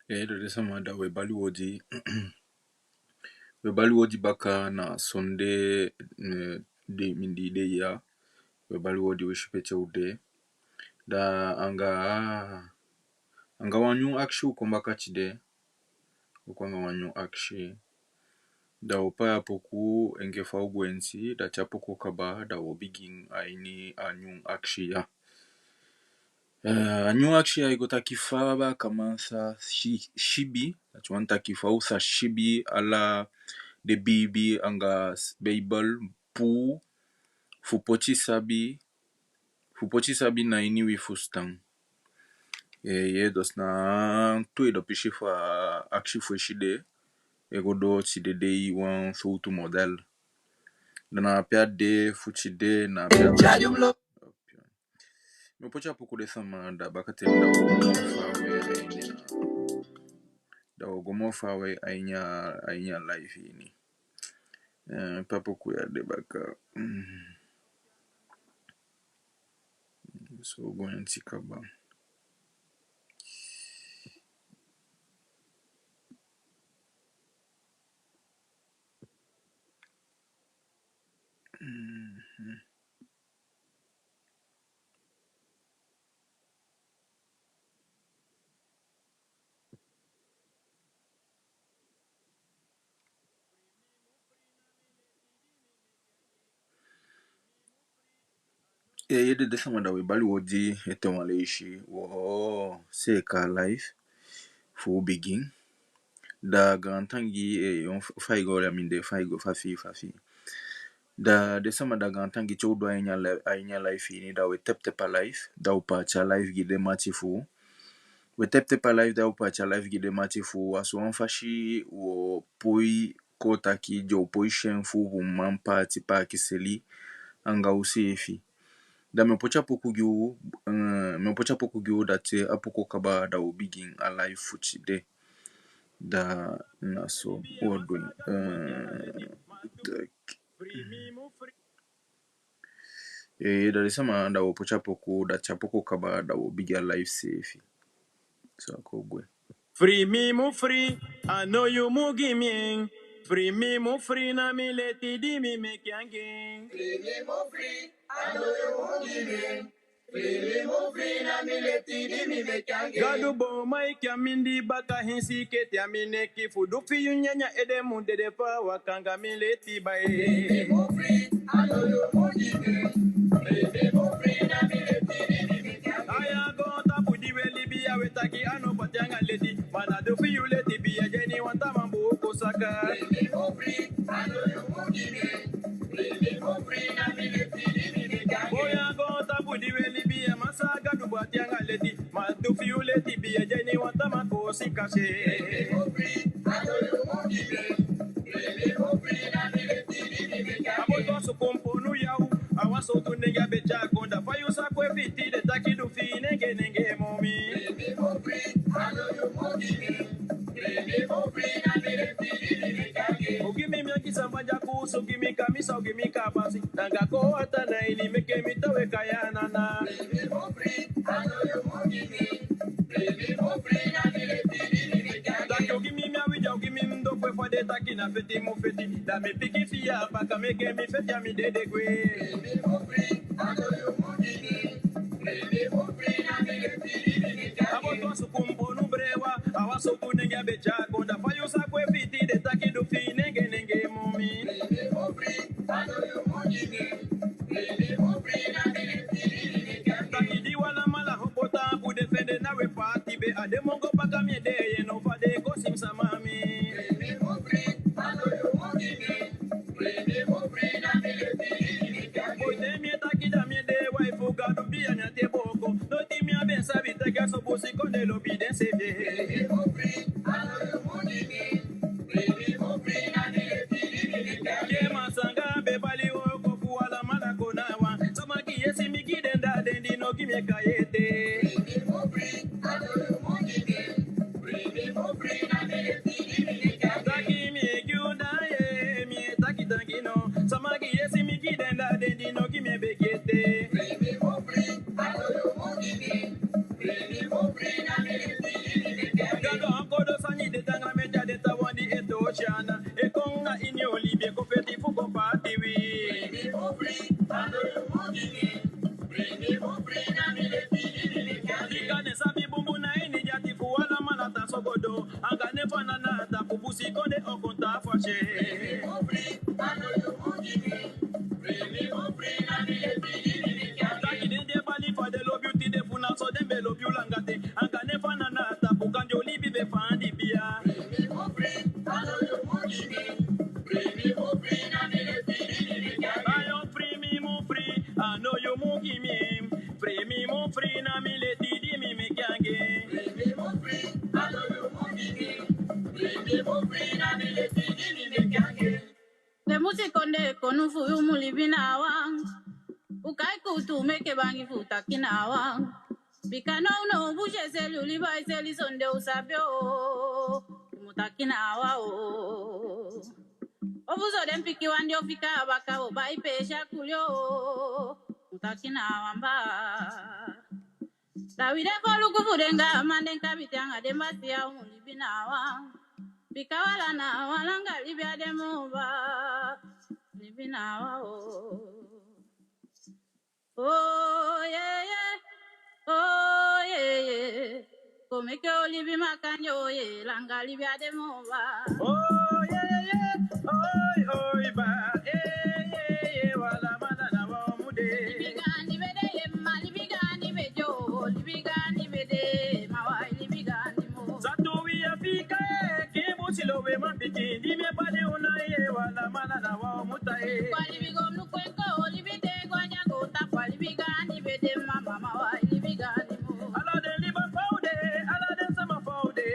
Dede sama da we baliwodi baka na Sunday de mindi de ya we baliwodi we shipete ude da anga wanyu akshi ukombaka chide ukwanga wanyu akshi da upaya poku engefa ugwensi da chapoko kaba da wobigin aini anyu akshi ya anyu akshi ya igota kifaba kamansa shibi atuanta kifausa shibi ala de bibi anga Bible pu fupoti sabi na ini wi fustang ye dos na tu do pishi fa akshi fu shide ego do chide de wan futu model na pia de fuchide na pia me pocha poku de sama da bakate da ogomo fawe ainya life ini papoku ya de baka so going tikaba yede de sama da we baliwodi ete maleishi wo seka life fu begin da gantangi on faigo ya minde faigo fafi da de sama da gantangi chodo ainya life ni da we tep pa life da upa cha life gide mati fu we tep pa life da upa cha life gide mati fu aso on fashi wo poi kota ki jo poi shen fu mampa tipa kiseli anga usefi da me pocha poku giu da te apoko kaba da ubigin alive fuchi de da naso odun da sama da pocha poku da chapoko kaba da ubigin alive safe so akogwe Free me mo free, I know you mo gimme. Free me mo free, na me let it di me make yang. Free me mo free, I know you mo gimme. Free me mo free, na me let it di me make yang. Gadu bo mai kamindi baka hinsi keti amine ki fudu fi yunyanya ede munde de fa wakanga me let it by. Free me mo free, I know you mo gimme. Free me mo free, na me let it di me make yang. Aya go tapu di we Libya we taki ano patianga leti. Mana do fi you let it be a Jenny one time bo kosaka. Free me mo free, I know you mo gimme. Free me mo free, na me let it di me make yang. Boya go tapu di we Libya masaga do patianga leti. Ma do fi you let it be a Jenny one time bo sikase. Free me mo free, I know you mo gimme. Free me mo free, na me let it di me make yang. Abo to so komponu yau. Awa so to nega becha konda fa you sa kwe fiti de taki do fi nenge momi. Free me mo free, I know you mo gimme. Free me mo free, na me let it di me make yang. O gimme mi akisa mbaja ku so gimme kamisa o gimme kabasi. Nanga ko ata na ini meke mi tawe kaya nana. Free me mo free, I know you mo gimme. Free me mo free, na me let it di me make yang. Taki o gimme mi awija o gimme mdo kwe fa de taki na feti mo feti. Da me piki fiya baka meke mi feti ya mi dede kwe. Free me mo free, I know you mo gimme. Free me mo free, na me let it di me make yang. Abo to su kumpo nu brewa. Awa so tu nenge becha konda fa you sa kwe fiti de taki do fi nenge momi. Free me mo free, I know you mo gimme. Free me mo free, na me let it di me make yang. Taki di wala mala hopota pu defende na we party be ade mongo baka mi de ye no fa de ko sim samami. Free me mo free, I know you mo gimme. Free me mo free, na me let it di me make yang. Boy de mi taki da mi de wife ga do bi anya te boko. No ti mi aben sabi te ga so bosi kon de lo bi den se vie. Free me mo free, I know you mo gimme. Free me mo free, na me let it di me make yang. Ke masanga be bali o ko fu ala mala ko na wa. Sama ki yesi mi ki den da den di no ki me kayete. Free me mo free, I know you mo gimme. Free me mo free, na me let it di me make yang. Taki mi gyuda ye mi taki taki no. Sama ki yesi mi ki den da den di no ki me bekete. Free me mo free, I know you mo gimme. Free me mo free, na me let it di me make yang. Gado anko free, I know you won't give in. Free me for free, na me le feel me can't. Digane sabi bumbu na ini jati fuwala manata sogodo. Angane fanana ta pupusi konde okonta fashe. Free me for free, I know you won't give in. Free me for free, na me le feel me can't. Taki dende bali for the love beauty de funa so dembe love you langate. Angane fanana ta pukanjo libi be fandi bia. Free me for free, I know you won't give in. Free me for free, na me le feel me can't. I am free me mo free, I know you won't give me. Free me mo free, na me le didi me can't get. Free me mo free, I know you won't give me. Free me mo free, na me le didi me can't get. Le musikonde konu fuyu mulibina wang. Ukai kutu meke bangi futa kina wang. Bikano no bushe selu liba seli sonde usabyo. Mutakina wa o. Obuzo dem piki wandi ofika abaka oba ipesha kulyo. Mutakina wamba. Dawide folu kufudenga mandenka bitanga dembasi ya mulibina wang. Bikawala na walanga libya demuba. Libina wa o. Oh yeah yeah, oh yeah yeah. Come que olivi macanyo ye, langa libya de mova. Oh yeah yeah, oh oh ba, yeah wala mana na wa mude. Libigani bede ye, ma libigani bejo, libigani bede, ma wa libigani mo. Zato wi afika ye, kimu silowe mapiki, di me pale una ye wala mana na wa mutae. Kwa libigom nukwenko, libide gwanya gota, kwa libigani bede mama ma wa libigani mo. Ala de liba paude, ala de sama paude,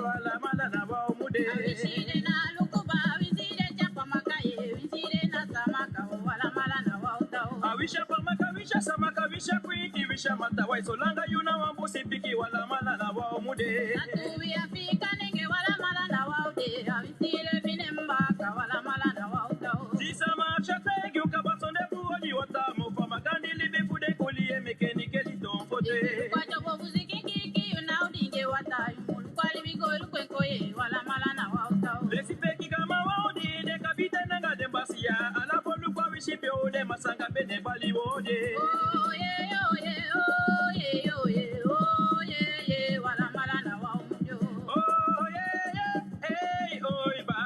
wala mana na wa mude. Avishide na lukuba, avishide chapa makaye, avishide na samaka, wala mana na wa utao. Awisha pamaka, awisha samaka, awisha kwiki, awisha matawai, solanga yuna wambusi piki, wala mana na wa mude. Atubi afika nenge, wala mana na wa ude, avishide vinembaka, wala mana na wa utao. Zisama chategi ukabasonde kuwali watamu, fama kandi libi fude kulie mekenike liton fote. Kwa jobo buziki kiki, unaudinge watayu, mulukwali bigo lukwenkoye, wala mala na wa utao. Lesipeki kama waudi, deka bite nanga dembasiya, ala polu kwa wishipe ode, masanga bene bali wode. Oh yeah, oh yeah, oh yeah, oh yeah, oh yeah, wala mala na wa umjo. Oh yeah, hey, oh iba,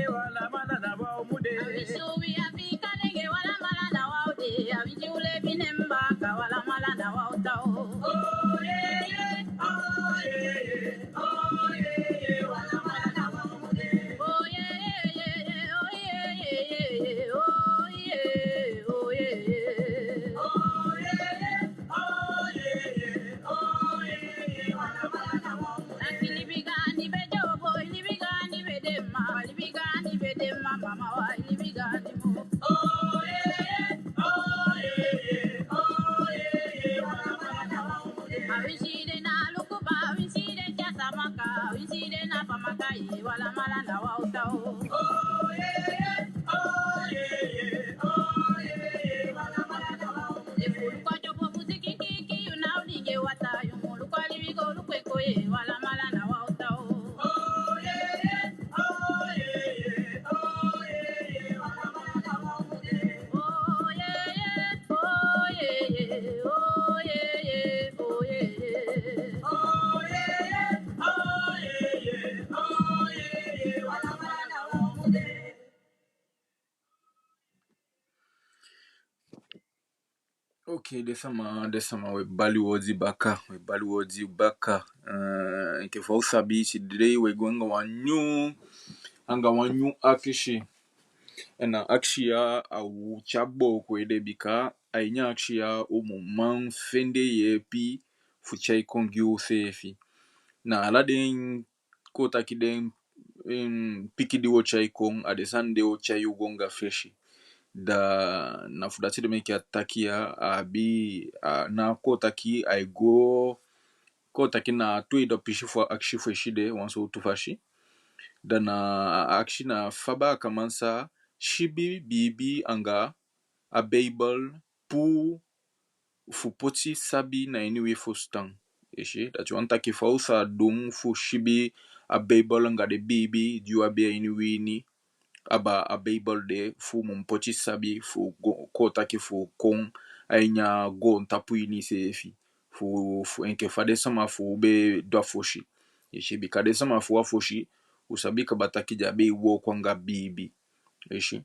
wala mala na wa umude. Awishubi afika nenge wala mala na wa ude, awijule binemba ka wala mala na wa utao. Oh yeah, oh yeah, oh yeah, wala mala na wa umude. Oh yeah, oh yeah, oh yeah, oh yeah. Oh yeah, oh yeah, oh yeah, wala mala na wa umude. Lakini bigani bejo boy, libigani bedema, libigani bedema mama wa libigani mo. Oh yeah, oh yeah, oh yeah, wala mala na wa umude. Awishide na lukuba, awishide chasa maka, awishide na pamaka ye, wala mala na wa utao. Oh yeah, oh yeah, oh yeah, wala mala na wa umude. Ifuluka jopo muziki kiki, unaudinge watayu, muluka libigo lukweko ye, wala mala na wa utao. Oh yeah, oh yeah, oh yeah, wala mala na wa umude. Oh yeah, oh yeah, oh yeah, oh yeah. Oh yeah, oh yeah, oh yeah, wala mala na wa umude. Okay, desama we baliwodi baka, nke fa usabi today we going anga wanyu akishi. Na akshi ya au chabo kwede bika ainya akshi ya man fende ye pi fuchai kongyu sefi. Na aladen kota kiden piki di wo chai kong adesande wo chai ugonga feshi. Da na fudatide meki atakia abi na kota ki I go kota ki na tui do pishi fo akshi fo shide wanso tufashi. Da na akshi na faba kamansa shibi bibi anga a Bible pu fu poti sabi na iniwe fo stang. Eshi, dat you anta ki fa usa dung fu shibi a Bible anga de bibi diwa be iniwe ni aba a Bible de fu mun poti sabi fu kota ki fu kon ainya go ntapu ini se fi fu enke fade sama fu be do foshi ishi bikade sama fu afoshi usabi ka bataki ja be wo kwanga bibi ishi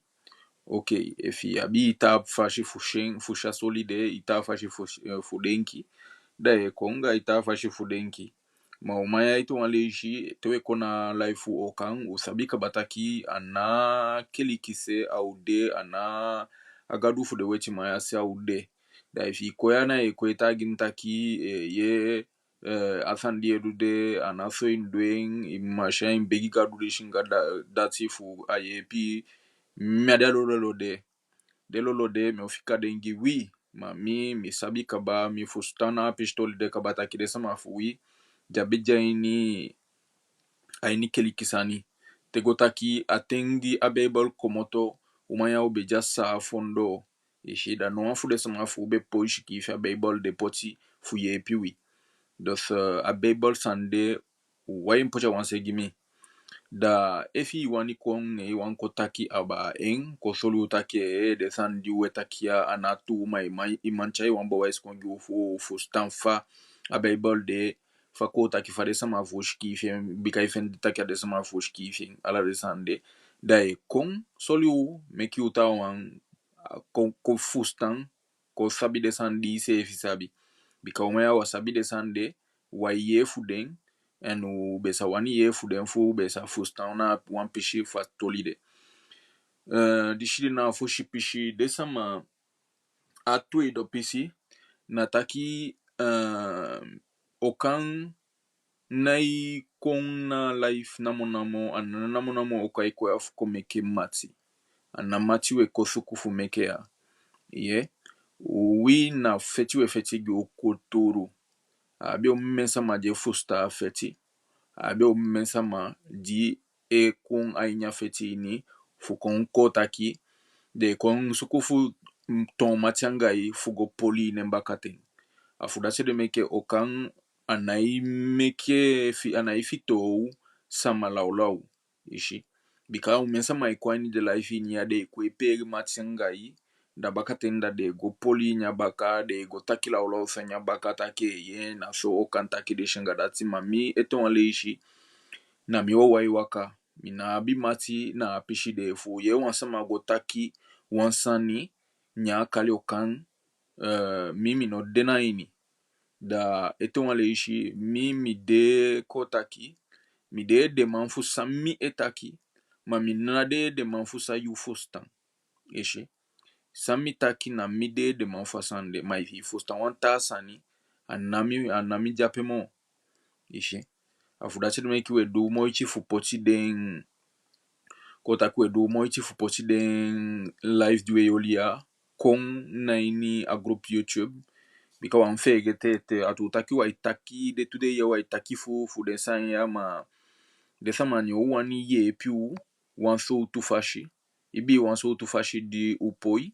okay efi abi ita fashi fusha solide ita fashi fudenki daye konga ita fashi fudenki ma umaya ito waleji tewe kona life okan usabika bataki ana kelikise aude ana agadu fude wechi maya si aude da ifi koyana e koyta gintaki ye athandi edude ana so indweng imashain begi gadu de shinga dati fu ayepi mmade lolo de me ofika dengi wi ma mi sabi kaba mi fustana pistol de kabata kide sama fu wi jabija ini aini kelikisani tegotaki atengi abebal komoto umaya obeja sa fondo ishida no fu de sama fu be poishi fa abebal de poti fu ye piwi dos abebal sande wayin pocha wanse gimi da efi wani kong wan kotaki aba en ko solu taki de san di wetakia anatu mai imanchai wamba wais kongi fu stanfa abebal de fakota ki fade sama vushki fi bika ifen taki de sama vushki fi ala de sande da e kong solu meki uta wan ko fustan ko sabi de sandi se fi sabi bika umaya wa sabi de sande wa ye fuden en u besa wani ye fuden fu besa fustan na wan pishi fa tolide dishiri na fushi pishi de sama atu do pisi nataki okan nai kon na life namo anana okai ko af komeke mati ana mati we kosuku fu meke ya ye wi na feti we feti gi okotoro abi o mensa ma je fusta feti abi o mensa ma di e kon ainya feti ni fu kon kotaki de kon sukufu ton matiangai fugo poli nembakaten afudase de meke okan anai fito sama laulau ishi bika umensa mai kwani de life ni ade ko epeg matiangai da bakaten da de go poli nya baka de go taki laulau sanya baka take ye na so okan taki de shinga dati mami eton ale ishi na mi wo wai waka mina bi mati na pishi de fu ye wansama go taki wansani nya kali okan mimi no dena ini da eton ale ishi mimi de kotaki mi de manfu sami etaki ma mi nade de manfu sa yu fustan ishi sami taki na mi de manfu sande ma hi fustan wanta sani anami japemo ishi afudachi de meki we do moichi fu poti den kotaki we do moichi fu poti den live duwe yolia kon na ini a group YouTube bika wan fege te atutaki wa itaki de tude ye wa itaki fu de san ya ma de sama ni o wani ye piu wan so tu fashi ibi wan so tu fashi di upoi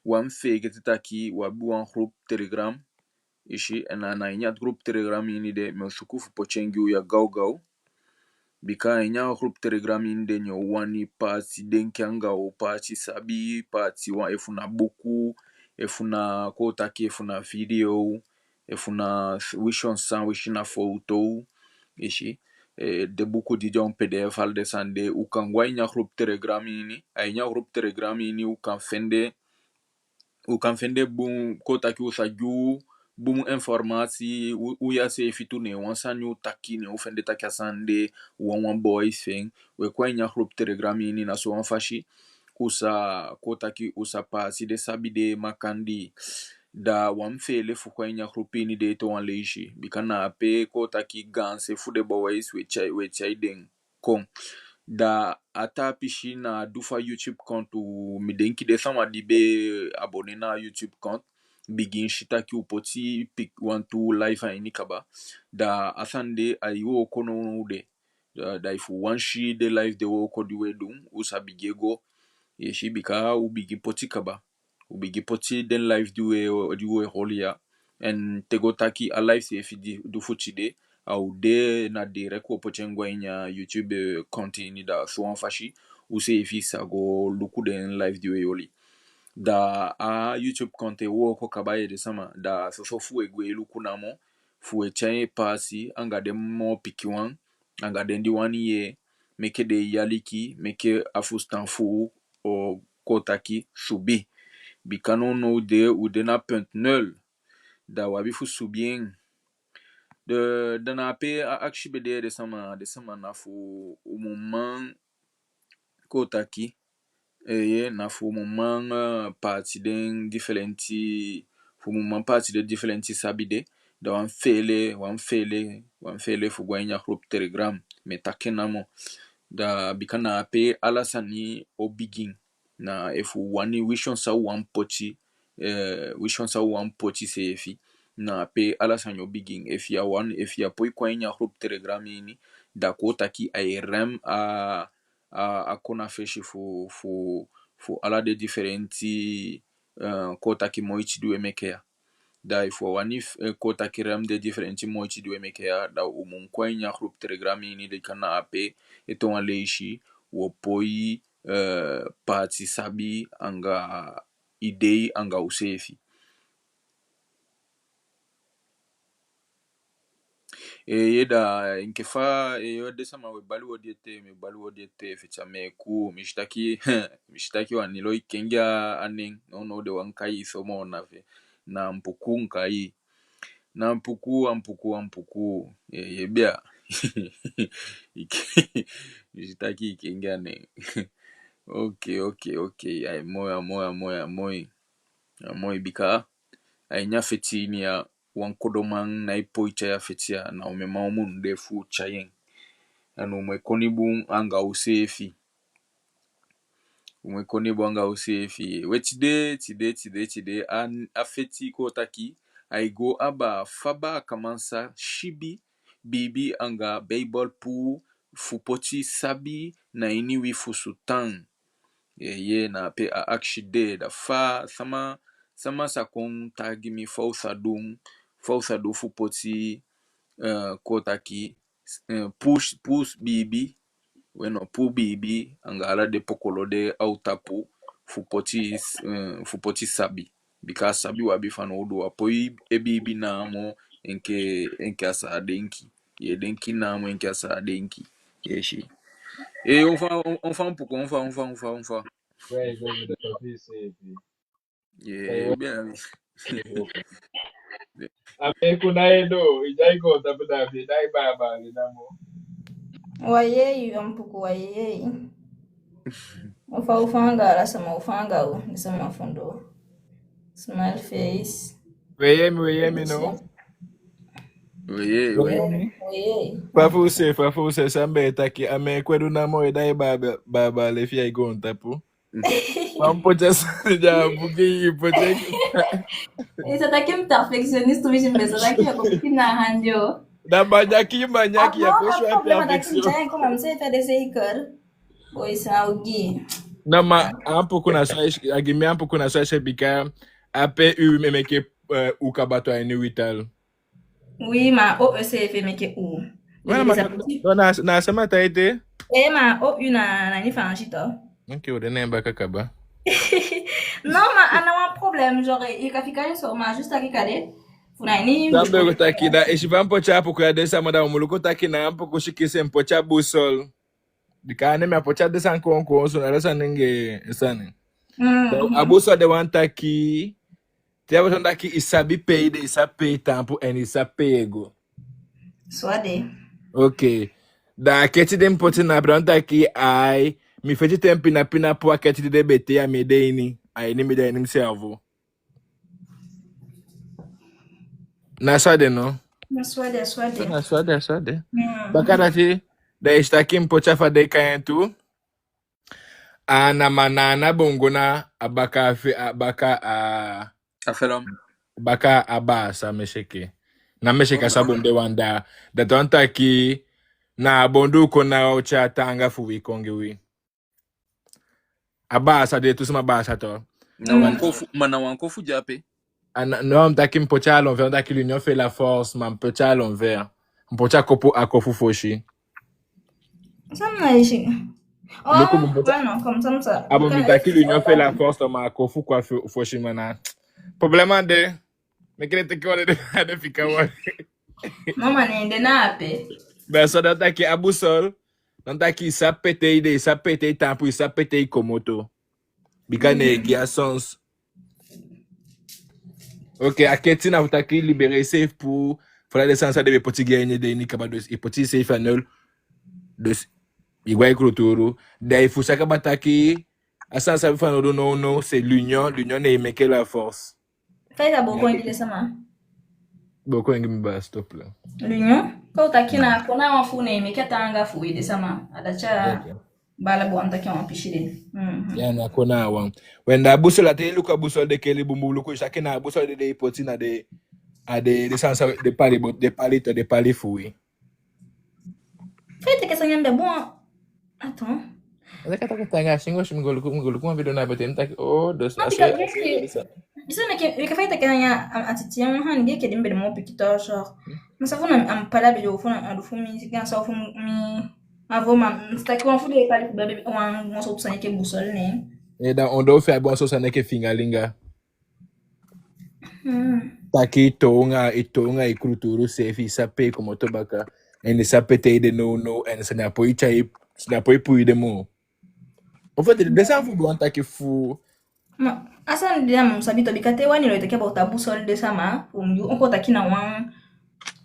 wan fege te taki wa bu wan group telegram ishi na inya group telegram ini de me sukufu pochengi ya gau bika inya group telegram ini de nyo wani pati denkyanga o pati sabi pati wan efuna buku efuna kotaki efuna video efuna wishon san wishina photo ishi de buku di jon pdf al desande u kan wainya group telegram ini ainya group telegram ini u kan fende bum kotaki usaju bum informasi u ya se fitu ne wansanyu taki ne u fende taki asande wan boys thing we kwainya group telegram ini na so wanfashi usa kotaki usa pasi de sabide makandi da wamfele fu kwainya group ini de to wan leishi bikana ape kotaki ganse fu de boys we chai den kon da ata pishi na dufa YouTube kontu midenki de sama di be abone na YouTube kont bigin shitaki upoti pik wantu live ini kaba da asande ayo kono de da ifu wanshi de live de wo ko diwe dum usa bigego yeshi bika ubigi poti kaba ubigi poti den live diwe holia en tegotaki a live se fi du fuchide au de na de reko pochengwa inya YouTube konti ni da so fashi usefi sago luku den live diwe yoli da a YouTube konte wo ko kabaye de sama da so fu egwe luku namo fu echaye pasi anga de mo pikiwan anga den di wani ye meke de yaliki meke afustan fu o kotaki subi bikano no de ou de na punt nul da wabi fu subien de na pe a akshibede de sama na fu umman kotaki ye na fu umman parti den differenti fu umman parti de differenti sabide da wan fele fu gwanya group telegram metakenamo da bikana pe alasani o begin na efu wani wishon sa wan pochi sefi na pe alasan yo begin if ya poi kwanya group telegram ini da kota ki ay rem a kona feshi fu ala de differenti kota ki moichi du emekea da ifo wani kota ki rem de differenti moichi du emekea da umun kwanya group telegram ini de kana ape eton aleishi wo poi parti sabi anga idei anga usefi yeda inkefa yode sama we balu odiete fecha meku mishtaki wanilo ikenga anen no de wankai somo na mpuku nkai na mpuku yebia mishtaki ikenga ne okay ay moy bika ay nya feti ni ya wankodoman na ipoicha ya fetia na umema umun defu chayen anu mwekonibun anga usefi wetide an afeti kotaki ay go aba faba kamansa shibi bibi anga baseball pu fupoti sabi na iniwi fusutan ye na pe a akshide da fa sama sakon tagimi fausa do fupoti kotaki push bibi weno pu bibi anga ala de pokolo de autapu fupoti sabi bika sabi wabi fano odo apoi ebibi na mo enke asa denki ye denki na mo enke asa denki yeshi on fa un pouco, on fa. Ouais, comme de papier, c'est. Bien. Ame kunaendo, ijaiko taputa bi dai baba ni namo. Wayei ampuku wayei. Ufanga la sama ufanga u nisema fundo. Smile face. Weyemi no. Wayei. Fafuse sambe taki ame kwedu namo dai baba le fia igon tapu. Mampocha ja bugi ipoche. Isa taki perfectioniste wishi mbesa taki ya kupina hanjo. Da banyaki ya posho ya perfection. Après, comme on sait faire des écoles. Oui, c'est un guide. Na ma ampo kuna sai agimi ampo kuna sai bika ape u memeke ukabato ani wital. Oui, ma OECF meke u. Na sama taite? Ma OU na ni fanchito. Ok, o dene mbaka kaba. Non, ma ana un problème genre ikafika so ma juste akikale. Funa ni Sambe kutaki da eshiva mpocha hapo kwa desa mada umuluko taki na ampo kushikise mpocha busol. Dikane me apocha desa nkonko so na desa ninge insani. Abuso de one taki Tiago tonda ki isabi peide, isape tampo en isape ego. Swade. Okay. Da keti de mpoti na branda ki ai mi feti tempi na pina po keti de bete ya medeini. Ai ni medeini mservo. Na swade no? Na swade. Bakara ti da istaki mpocha fa de kayentu. Ana manana bongona abaka Afelam. Baka abasa mesheke. Na mesheka sabonde wanda. Da tonta ki na bondu kona ocha tanga fuwi konge wi. Abasa de tusuma basa to. Na wankofu jape. Non, mtaki mpocha à l'envers, mtaki l'union fait la force, ma mpocha à l'envers. Mpocha kopo akofu foshi. Samna ishi. Oh, ouais, non, comme ça. Abo mitaki l'union fait la force de ma kofu kwa foshimana. Problema de me kile teki wale de fika wale. Mama niende nape. Ben so dan taki abusol, dan taki sa pete tampu, sa pete komoto. Bika ne gia sens. Ok, aketi na utaki libere safe pour fala de sansa de poti gagner de ni kaba de poti safe anol de igwa ikrotoro. Da il faut ça kaba taki asa sa fa no no c'est l'union ne meke la force. Fai ta boko ingile sama. Boko ngi mi ba stop là. L'union. Ko takina kona wafune imekatanga fuide sama. Adacha bala bo antaki wampishile. Yani akona wan. Wenda busol ate luka busol de keli bumbu luku shakina busol de ipoti na de sansa de pali fui. Fai te que sanyambe bon. Attends. Zaka taka shingo shimgolu kuma video na bete nta oh dos Não, fica bisa me fai ta kanya atitia han dia ke dimbe mo pikito so. Masa funa am pala be do funa adu fumi sigan so fumi mi avo ma sta ko fule pali bebe wan mo so psanya ke busol ne. E da on do fe bon so saneke fingalinga. Taki tonga ikruturu sefi sape como tobaka en sape te de no en sa na poi chai na poi pui de mo. En fait, de ça vous doit taki fu. Ma asa ndia msabito bikate wani lo itakia ba busol de sama umju onko takina wan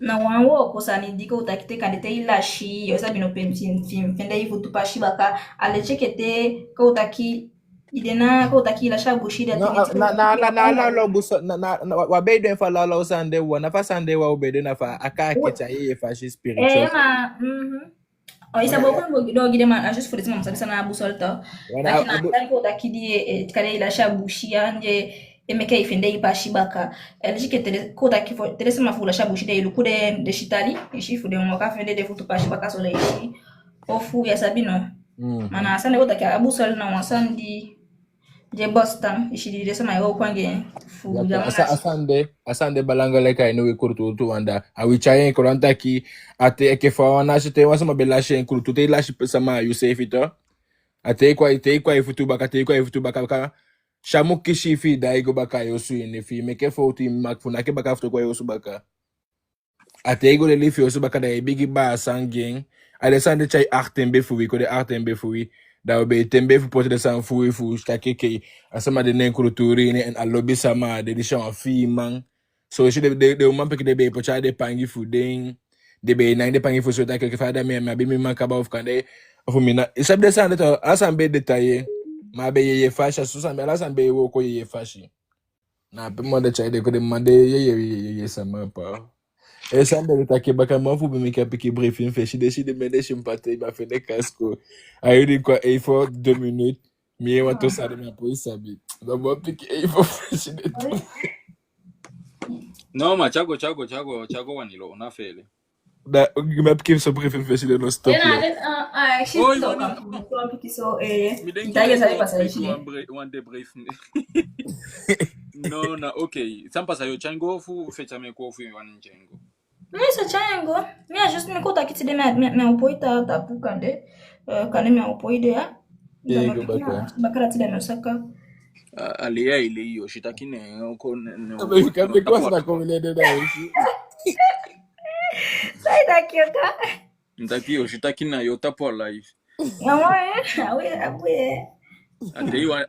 na wan wo ko sani diko utakite kandete ilashi yo sabi no pemtin film fenda hivu tupashi baka alechekete ko utaki idena ko utaki ilasha bushida Na lo buso na wa be den fa la sande wa na fa sande wa obede na fa aka kecha ye fa shi spiritual. Oh, isa boko do gide man ajus for disma msabisa na busol to lakini ko utakidi kale ilasha bushia nje emeke ifende ipashi baka elikete ko utaki for telesema fula shabushida ilukude de shitali ishifu de mwaka fende de futu pashi baka sola ishi ofu ya sabino mana asande ko utaki abusol na wasandi je Boston ishiri de sama yo kwange fu asande balanga leka ino kurtu tu wanda awichaye koranta ki ate eke fa wana shite wasama belashe kurtu te lashi sama you safe it ate kwa ifutu baka ka shamuki shifi daigo baka yosu ine fi meke fo ti makfuna ke baka futu kwa yosu baka ate go le lifi yosu baka da bigi ba sanging alessande chai artembe fu ko de artembe fu da be tembe fu pote de san fu kake asama de nen kulturi ne en alobi sama de dishan fi man so she de man peke de be pocha de pangi fu den de be na de pangi fu so ta ke fa da me ma be mi man kaba of kan de of mi na isab de san de to asan be detaye ma be ye fasha so san be la san be wo ko ye fashi na be mo de chai de ko de man de ye sama pa essa de tá aqui bacana fu me que pique briefing fez de me deixa empate ba fe de casco aí de quoi il faut 2 minutes mais eu tô saindo minha pois sabe não vou pique il faut fez de No, ma chago wanilo una fele. da me pique so briefing fez de no stop One debrief. No, na okay. Sampa sa yo chango fu fecha me ko fu wan chango. Mesa chango. Mia just me kota kiti de me opoita tapu kande. Kande me opoide ya. Bakara tida me osaka. Alia ile hiyo shitaki ne ko Kame kwa sana komile da ishi. Sai daqui ka. Ndaki yo shitaki na yo tapo live. Awe.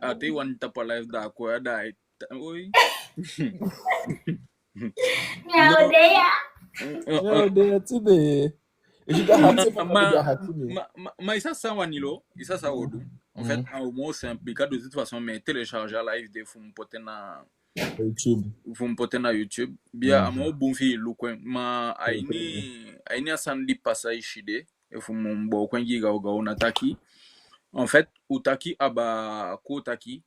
Ate wan tapo live da ko da. Oi. Minha odeia. Minha odeia tudo. Mais ça ça wanilo, ça ça odu. En fait, au moins simple, because de toute façon, mais télécharger live de fum potena YouTube. Bien, amo bon fi lukwen ma aini asandi passage shide e fum bo kwengi ga nataki. En fait, utaki aba ko taki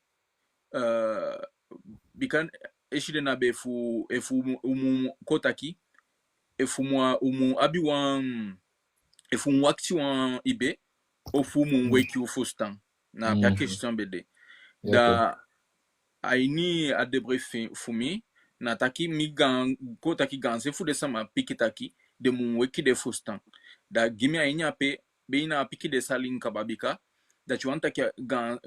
bikan eshide na be fu kotaki e fu moi abi wan e fu wakti wan ibe o fu weki o fostan na pia question bede da aini a debrief fumi na taki mi gang ko taki ganse fu de sama piki taki de weki de fostan da gimi aini ape be ina piki de salin kababika dat je want dat je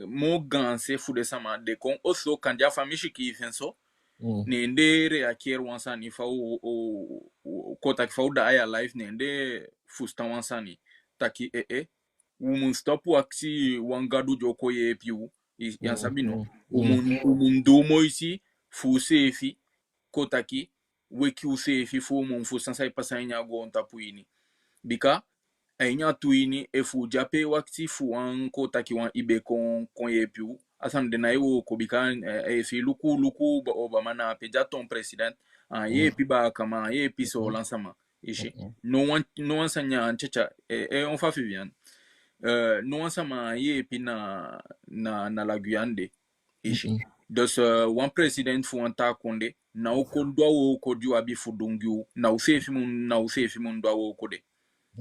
mo ganse fude sama de kon also kan ja famishi ki fenso ne nde reakier wansani fa o kota fa da aya life ne nde fusta wansani taki umun stop waksi wangadu joko ye piu yan sabino umun do moisi fu sefi kotaki weki u sefi fu mun fu sansa ipasa nya go on tapuini bika nya tuini e fu jape wakti fu an kotaki wan ibe kon ye piu asan de na yo ko bika fi luku obama na pe jaton president ye pi ba kama ye pi so lansama ishi no one sanya checha on fa Vivian no one sama ye pi na la Guyande ishi dus one president fu anta konde na okondwa wo kodju abi fu dongyu na usefi mun dwa wo kode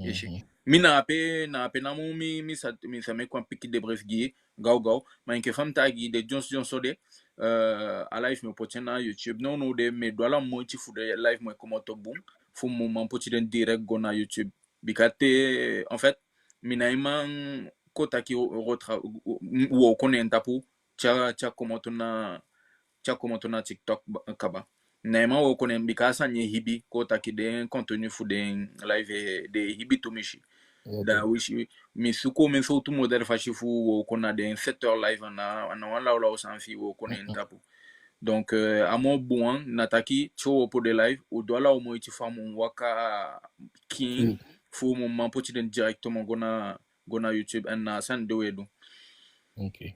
ishi mina ape na mu mi sa me kwa piki de bref gi gau ma inke fam tagi de Johnson de a live me potin na YouTube no de me dwala mo ti fu de live mo komoto boom fu mo man potin den direct go na YouTube bikate en fait mina iman kota ki wo konen tapu cha komoto na TikTok kaba na ima wo konen bikasa nye hibi kota ki de contenu fu de live de hibi to mishi da wishi mi suko men so tu model fashi fu wo kona de 7h live na wala san fi wo konen tapu donc amo bon nataki cho po de live o dola o mo iti famu waka king fu mo man poti den directement gona YouTube and na san do edu okay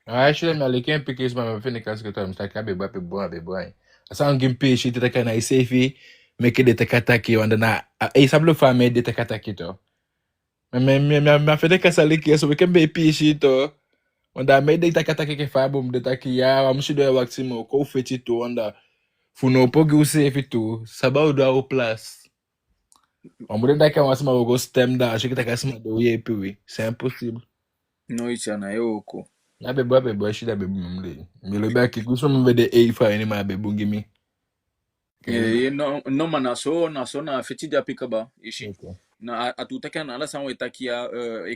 actually na leken pikis ma fini kas ko tam staka be boy asan gimpe shi te kana isefi meke de takataki wanda na sablo fame de takataki to me fede kasaliki so we can be pishi to wanda me de takataki ke fa bom de takia wa mshido ya wakti mo ko feti to wanda funo pogi usefi to sabau do au plus omure daka wasema go stem da shi kita kasema do ye piwi c'est impossible no ichana yoko na bebo shida bebo mle mele baki kuso mvede A5 ni ma bebo ngimi no manaso na feti dia pikaba ishi na atutaka na ala sanwe takia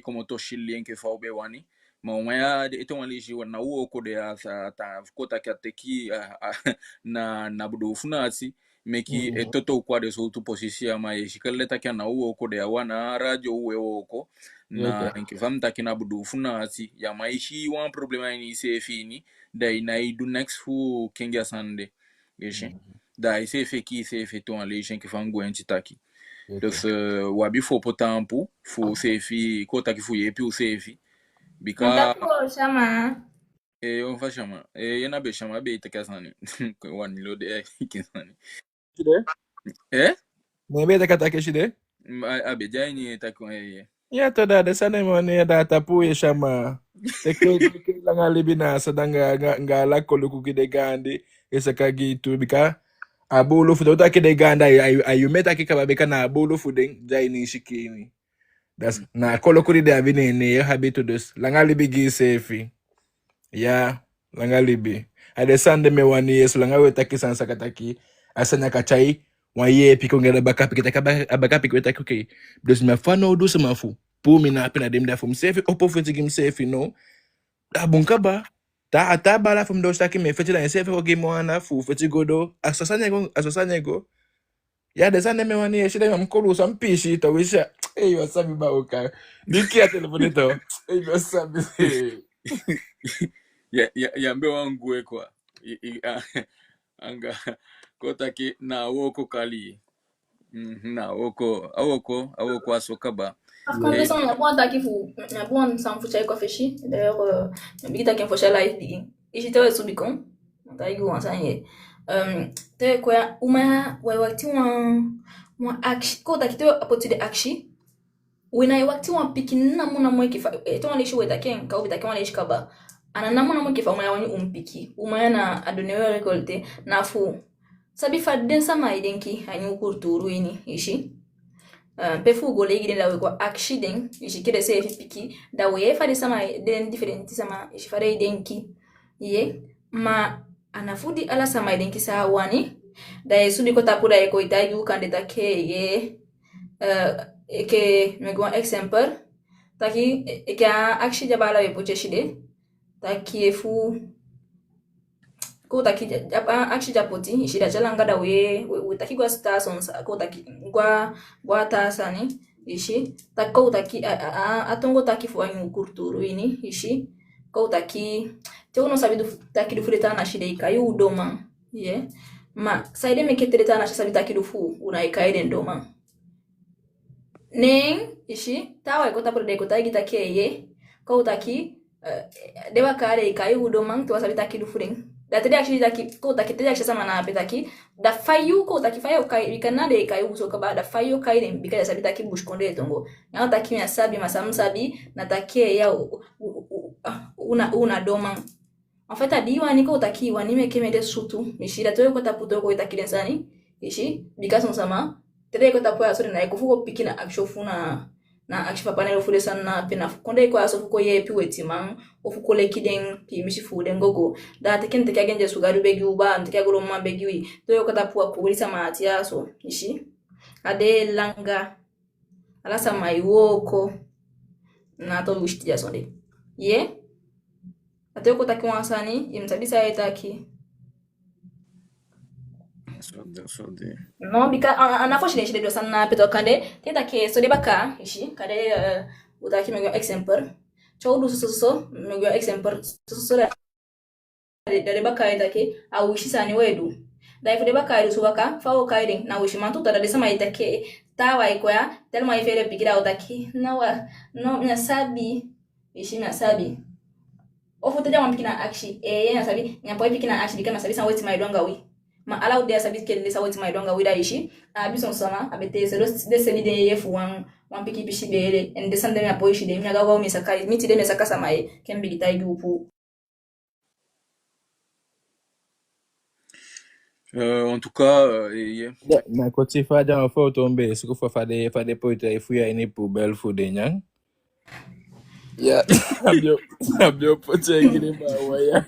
komoto shilien ke fa obe wani ma waya de eto wali shi na wo ko de ta kota ka teki na budo funati meki etoto kwa de so tu posisia ma shi kale takia na wo ko de wana radio wo ko na nkifam takina budo funati ya maishi wan problema ni se fini da ina idu next fu kenga sande ishi da ise feki se feton ali shenki fango entitaki dus wabi fo potampu fu sefi kota ki fu yepi u sefi bika chama on fa chama yena be chama be tekasani wani lo de kisani Mbe takataki shide abe jaini takon ya to da sana mo ne da tapu ye chama teke langa libina sadanga ngala koluku kide gandi esakagi tu bika abolo fu to kide ganda ayu meta kika babeka na abolo fu den jaini shikini das na koluku de avine ne habito dos langa libi gi sefi ya langa libi ade sande me wani yesu langa wetaki sansa kataki asanya kachai waye piko ngada bakapi kita bakapi kweta kuke dos me fano do se mafu pu mi na pena dem da fum sefi opo feti gim sefi no da bunkaba ta ataba la fum do staki me feti da sefi ko game wana fu feti godo asasanya go ya de sande me wani yesu da mkolu sam pishi to wisha yo sabi ba oka diki ya telefone to yo sabi ya mbe wangu kwa anga kotaki na woko kali na woko asokaba Conversation na bon taki fu na bon sam fu chai ko feshi d'ailleurs bi taki fo sha live bi e jite wa subikon ta igu wan sanye te kwa uma wa wakti wa action ko taki to apoti de action wina wakti wa pikin na muna mo ki fa to wani shi wa taki ka obi taki wani shi ka ba ana na muna mo ki fa uma wani umpiki uma na adonewe rekolte na fu sabi fa den sama idenki anyu kurturu ini ishi pe fu go legi den la ko akshiden ishi kede se fi piki da we fa de sama den different sama ishi fa idenki ye ma anafudi ala sama idenki sa wani da yesu biko tapura e ko itayu kandida ke ye ke me go exemple taki eka akshi jabala we poche shide taki efu ko taki akshi japoti ishida chalanga da we taki gwa sta sonsa ko taki gwa ta sani ishi taki ko taki atongo taki fu anyu kurturu ini ishi ko taki teu não sabe do taki do frita na shide ikayu udoma yeah ma saide me ketreta na sabe taki do fu una ikaide ndoma nem ishi tawa ko tapro de ko tagi taki ko taki dewa kare ikayu udoma tu sabe taki do furing da tede actually taki ko taki tede actually sama na pe taki da fayu ko taki fayu kai bikana de ikayu so ka ba da fayu kai de bikaya sabe taki bush konde tongo ya taki ya sabi masam sabi na taki ya una doma en fait adiwani ko utakiwa nimekemede sutu mishira toyo ko taputo ko itakile sani ishi bikaso sama tere ko tapoya sori na ikufuko pikina akshofu na akshifa panelo fule sana pena konde ko aso fuko ye piweti man ofuko lekiden pi mishi fude ngogo da teken teke agenje sugaru begi uba nteke agolo mma begi wi toyo ko tapuwa kuulisa matia so ishi ade langa alasa maiwoko na to wishtia sonde ye ateo ko taki wansani imtabisa etaki Sode. no bika anafo shile shile do sanna peto kande tenta ke so de baka ishi kade utaki mego example chawdu so mego example so de baka etaki au ishi sani wedu da ifu de baka idu so baka fa o kaide na wishi mantu tada de sama etaki tawa ikoya telma ifere pikira utaki nawa no nasabi ishi nasabi ofu teja wampikina akshi ya sabi nyapo ipikina akshi dikama sabi sanweti maidonga wi ma ala udia sabi kele sanweti maidonga wi da ishi abison sama abete se de seni de yefu wampiki pishi bele en descende me apoishi de mnyaga wa misaka miti de mesaka sama kembi gitai gupu En tout cas, Na koti fa jan fa tombe siku fa de poita ifu ya ini pu bel fu de nyang. Ya, abyo pote gine ba waya.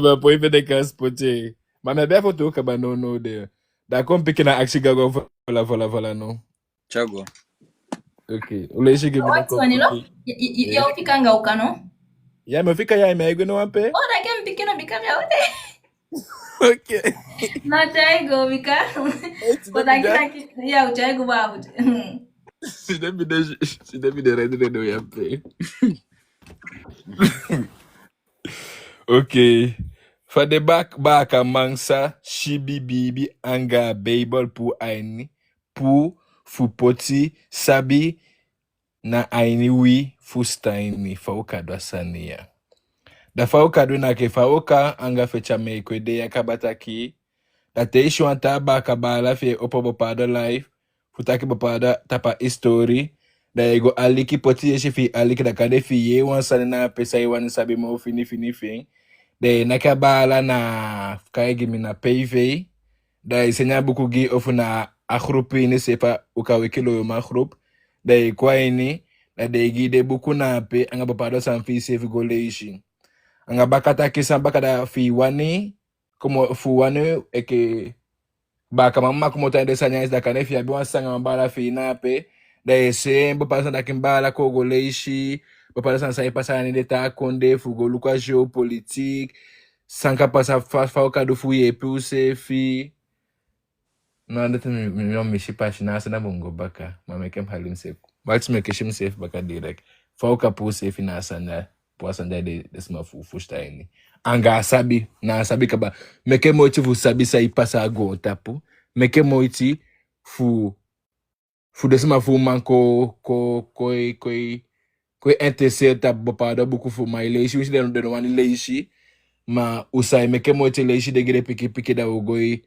Ba po ife de kas pote. Ma me be foto ka ba no de. Da kom pikina aksi gago vola no. Chagua. Okay. Ule shige bina watu wanilo ya upikanga ukano ya me fika ya me no ampe. oh da kem pikino bikamya ute Okay. na chaigo bika utaki ya uchaigo babu Si debi de redre do ya pe. Okay. Fa de baka mangsa shibi bibi anga babel pu aini pu fu poti sabi na aini wi fu staini fa ukadwa sania. Da fa ukadwa na ke fa uka anga fecha me kwede ya kabataki. Da te ishu anta baka bala fe opo bopada life. Futaki bopada tapa history. Da ego aliki poti yeshi fi aliki da kade fi ye wan sani na pesa ye wan sabi mo fini fin. De nakabala na kaigi mina PV. Da isenya buku gi ofu na agrupi ini sepa ukawekilo yo magroup. De kwa ini da de gi de buku na pe anga bapado san fi save goleishi. Anga bakata kisan bakada fi wani como fu wani eke baka mama como ta desa nyais da kanefi abi wan sanga mbala fi na pe da ese bapado san da kimbala ko goleishi bapado san sai pasani de ta konde fu goluka geopolitique sanka pasa fa o kadu fu ye pu se fi no anda tu mi mishi pashi na sana bongo baka mamekem halim se what's make shim safe baka direct fa o kapu se fi na sana po sana de sma fu staini anga asabi na asabi kaba meke moiti fu sabi sa ipasa go tapu meke moiti fu desma fu manko ko intercepta bopada buku fu mai leishi wisi de no wani leishi ma usai meke moiti leishi de gire piki da ugoi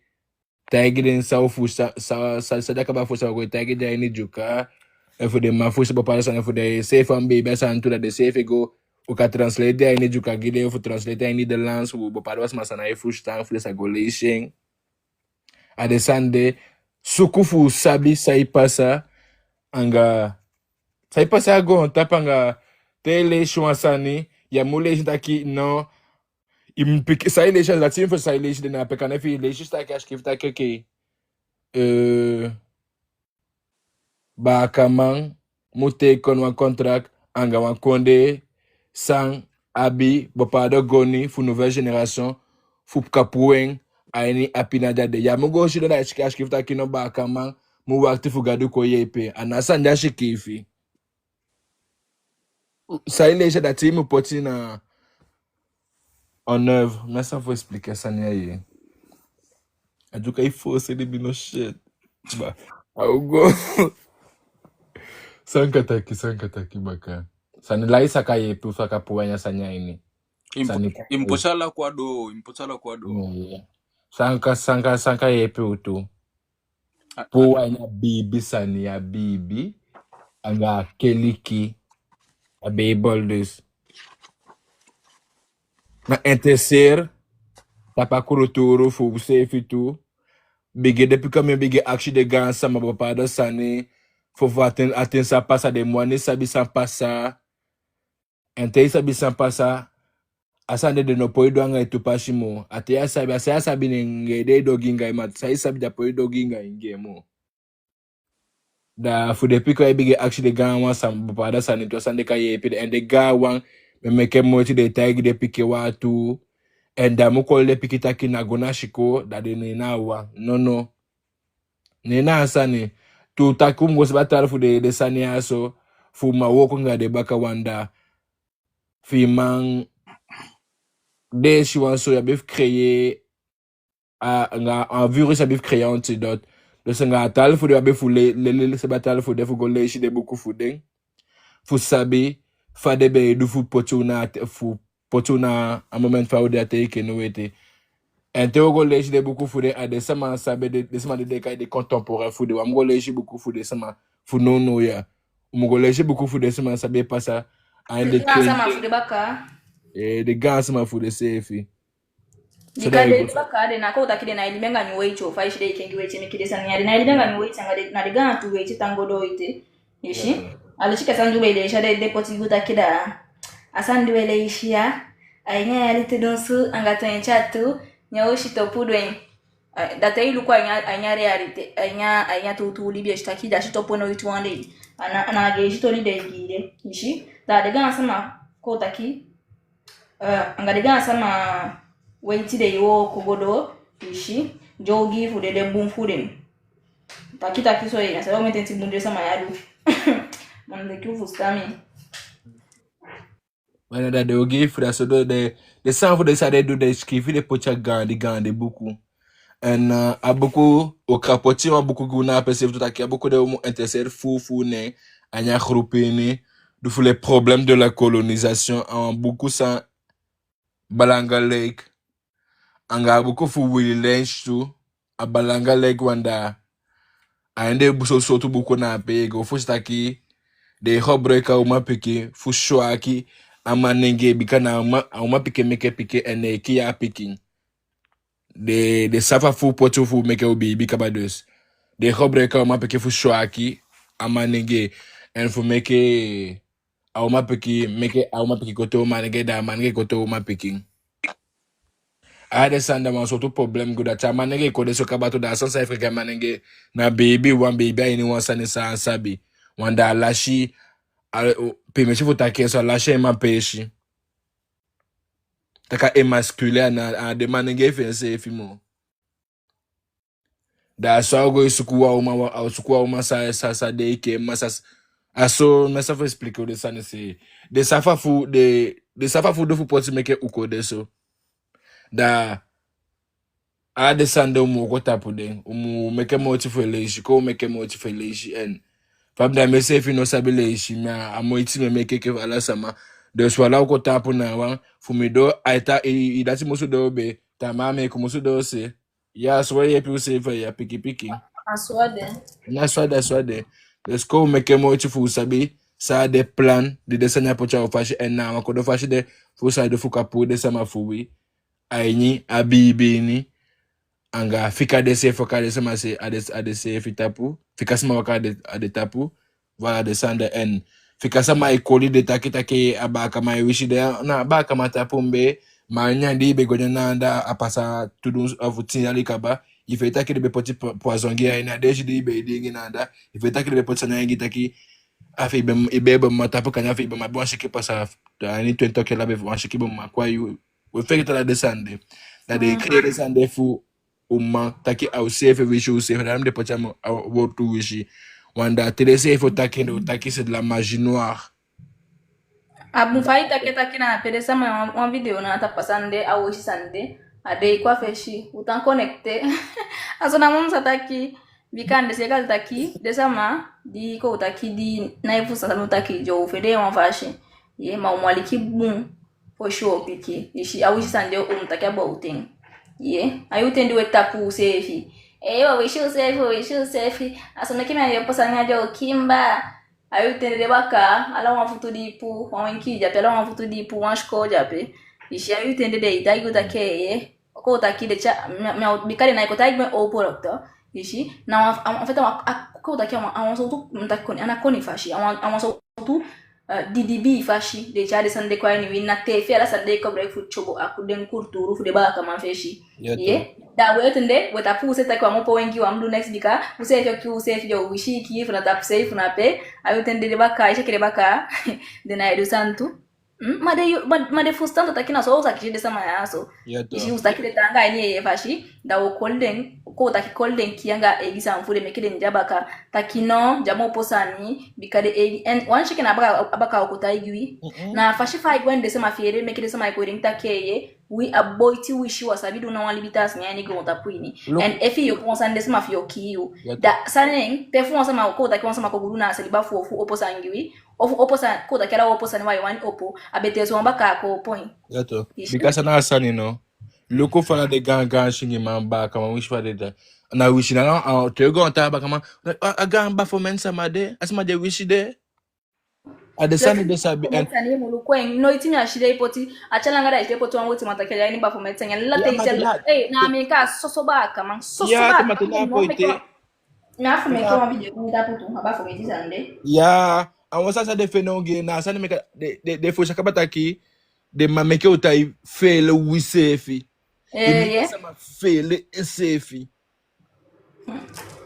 taigiden sa fu sa da kaba fu sa ugoi taigida ini juka efu de ma fu sa bopada sa efu de safe and baby sa antura de safe go uka translate ini juka gide efu translate ini de lance fu bopada was masana efu sta fu sa go leishing adesande suku fu sabi sa ipasa anga sai pasa go tapanga tele shwansani ya mule taki no impik sai leisha la team for sai leisha de na pekana fi leisha sta ka skifta keke ba kaman Mute kon un contract, anga un konde, sang, abi, bopado goni, fu nouvelle génération, fu kapoueng, aini apinada de. Ya mugo shido na ishikash kifta kino ba kama, mu wakti fu gadu ko yepe. Anasa njashi kifi. Ça il est da timu poti na en œuvre. Mais ça faut expliquer ça niaye. Aduka il faut c'est des bino shit. Bah, augo. Sankataki baka. Sani lai saka yepe ufaka puwanya sanya ini. Impochala kwado. Sanka yepe utu. Puwanya bibi sani ya bibi. Anga keliki. A babel dus. Na interser. Tapa kuruturu fu safe tu. Bige depuis combien bige action de gars ensemble papa de sani. Faut voir atteindre ça passe à des mois. Ne sabi sans passa. Ente sabi sans passa. Asande de no poido anga itupashimo. Ate ya sabi nge do ginga imat. Sa sabi da poido ginga ingemo. Da fu depuis ko bige action de gars wan sam papa de sani to sande ka yepi and the guy wan me make moti de tag de pike watu. And da mukol de pikita kinagona shiko da de nina wa. No. Nina asani. Tu takum gos batal fu de sani aso. Fu ma woko nga de baka wanda. Fi man. Dès si on so yabif créer un virus yabif créer un antidote. Le senga tal fu de yabif fu le se batal fu de fu go le de beaucoup fu ding. Fu sabi fa de be du fu potuna a moment fa de ate ke no ete. En te go le de beaucoup fu de a de sama sabe de sama de cas de contemporain fu de am go le beaucoup fu de sama fu no ya. Go le beaucoup fu de sama sabe passa a de sama fu de baka. The gas ma fu de safe. So de baka de na ko takide na ilimenga ni weicho fa ishide ikengi weche mikide sana na ilimenga ni weche ngade na de gan tu weche tango do ite. Yishi. Alishika sandu wele shade de poti guta kida. Asandu wele ishia. Ainya yalite donsu angato enchatu nyaoshi topudwe. Data ilikuwa ainya realite ainya tu libya shitakida shitopono itwande. Ana geji to ni de gide. Yishi. Da de gan sama ko taki angadiga sama wenti de yo kogodo ishi jogi fu de bum fu de takita kiso ya sababu metenti bunde sama yadu man de kufu stami when that they will give for that so the sound for the side do the skifi de pocha gande beaucoup and a beaucoup au crapoti a beaucoup guna perceive tout aqui a beaucoup de homo intercer fou ne anya groupene du fu les problèmes de la colonisation en beaucoup ça Balanga Lake anga buko fu Willie Lynch tu a Balanga Lake wanda aende buso sotu buko na pego fu staki de hobreaka uma piki fu shoaki amanenge bikana uma pike meke pike ene kia picking de safa fu potu fu meke obi bikabados de hobreaka uma pike fu shoaki amanenge en fu meke uma piki koto manenge da manenge koto uma picking I understand that surtout problème que da manenge ko de so kabato da South Africa manenge na baby one baby any one sane sa sabi wanda lashi permitir futa que so lashi ma peixe taka emasculer na de manenge fense fimo da so go sukuwa uma sa de que mas aso nessa vou explicar o de sane se de safa fu do fu pode make uko de so da a descend umu kota pude umu meke moti feleji ko meke moti feleji en fabda me se fi no sabeleji ma amoiti me meke ke ala sama de swala ko tapu na wa fumido aita i dati musu do be tamame ko musu do se ya so ye pi se fa ya piki aswade na swade les ko meke moti fu sabi sa de plan de desanya pocha ofashi en na ko do fashi de fu sa de fu kapu de sama fuwi aini abibini anga fika dese foka dese mase adese fitapu fika sama waka ade tapu voilà descendre en fika sama ikoli de takitake abaka mai wishi de na abaka matapu mbe manyandi be godana apasa tudu avuti alikaba ifeta kile be poti poisongia ina deji de be dingi nanda ifeta kile be poti sanyangi taki afi ibe mata po kanya afi ibe ma bon shiki pasa ani 20 ke la be bon shiki ma kwa you we fake la descende na de créer descende fu uma taki au safe we show safe na de pocha mo wo tu wishi wanda tele safe taki no taki c'est de la magie noire. Abumfai take na peresa ma uma video na ta pasande au sande ade kwa feshi utan connecte asona mum sataki bikande sekal taki desama di ko taki di naifu sasa no taki jo fede on fashi ye ma mwaliki bum for sure piki ishi au sande taki about ye ayu tendi wetapu sefi wa wishu sefi asona kimya yo pasanga jo kimba ayu tende baka ala wa futu dipu wa wankija pela wa futu dipu wa shko jape ishi ayu tende de itayu take ko takide cha bikale na iko tagme o product ishi na en fait ko take on so tu mtakoni anakoni fashi on so tu DDB fashi de cha de sande kwa ni winna te fe ala sande ko break foot chobo akuden kulturu fu de baka man feshi ye da wetende weta puse takwa mopo wengi wa mdu next bika usefyo ki usefyo wishi ki funa tap safe funa pe ayutende de baka isha kile baka de na edu santu made fustanta takina so usa kide sama yaso ishi ustakile tanga ni fashi da o kolden ko taki kolden kianga egisa mfude mekide njabaka takino jamo posani bikade en one chicken abaka okutaigwi na fashi fa igwende sama fiere mekide sama ikoring takeye we aboiti wishi wasabidu na walibitas ngani go tapuini and if you consande sama fio kiyu da sanen tefu sama ko taki sama ko guduna seliba fu oposangiwi oposa ko taki ala oposa wa one opo abetezo ambaka ko point yato because na asani no loko fana de ganga shingi mamba kama wish for de na wish na te go on taba kama agamba for mensa made asma de wish de adesani de sabi en tani mu lukwen no itimi ashire ipoti achala ngara ite ipoti wangu ti matakela ni ba for mensa ngala la te isel na meka soso ba kama soso ba ya matela poite na afu meka wa video ni daputu ba for mensa ande ya awon sasa de fenonge na asani meka de fo shakabataki de mameke utai fele wisefi sama fele sefi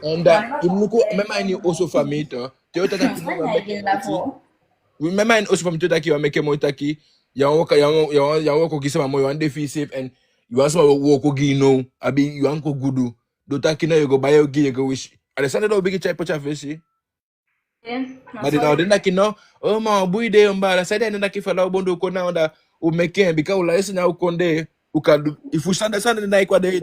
and imuko mema ni oso famito te otaka remember in oso famito taki wa meke motaki ya woko kisema moyo ande fi safe and you asma woko gino abi you anko gudu do taki na you go buy you go wish alessandro do bigi chai pocha feshi but now denda kino oh ma buide mbala saida nenda kifala obondo ko na onda umeke bika ulaisi na ukonde ukadu ifusanda sana na ikwa de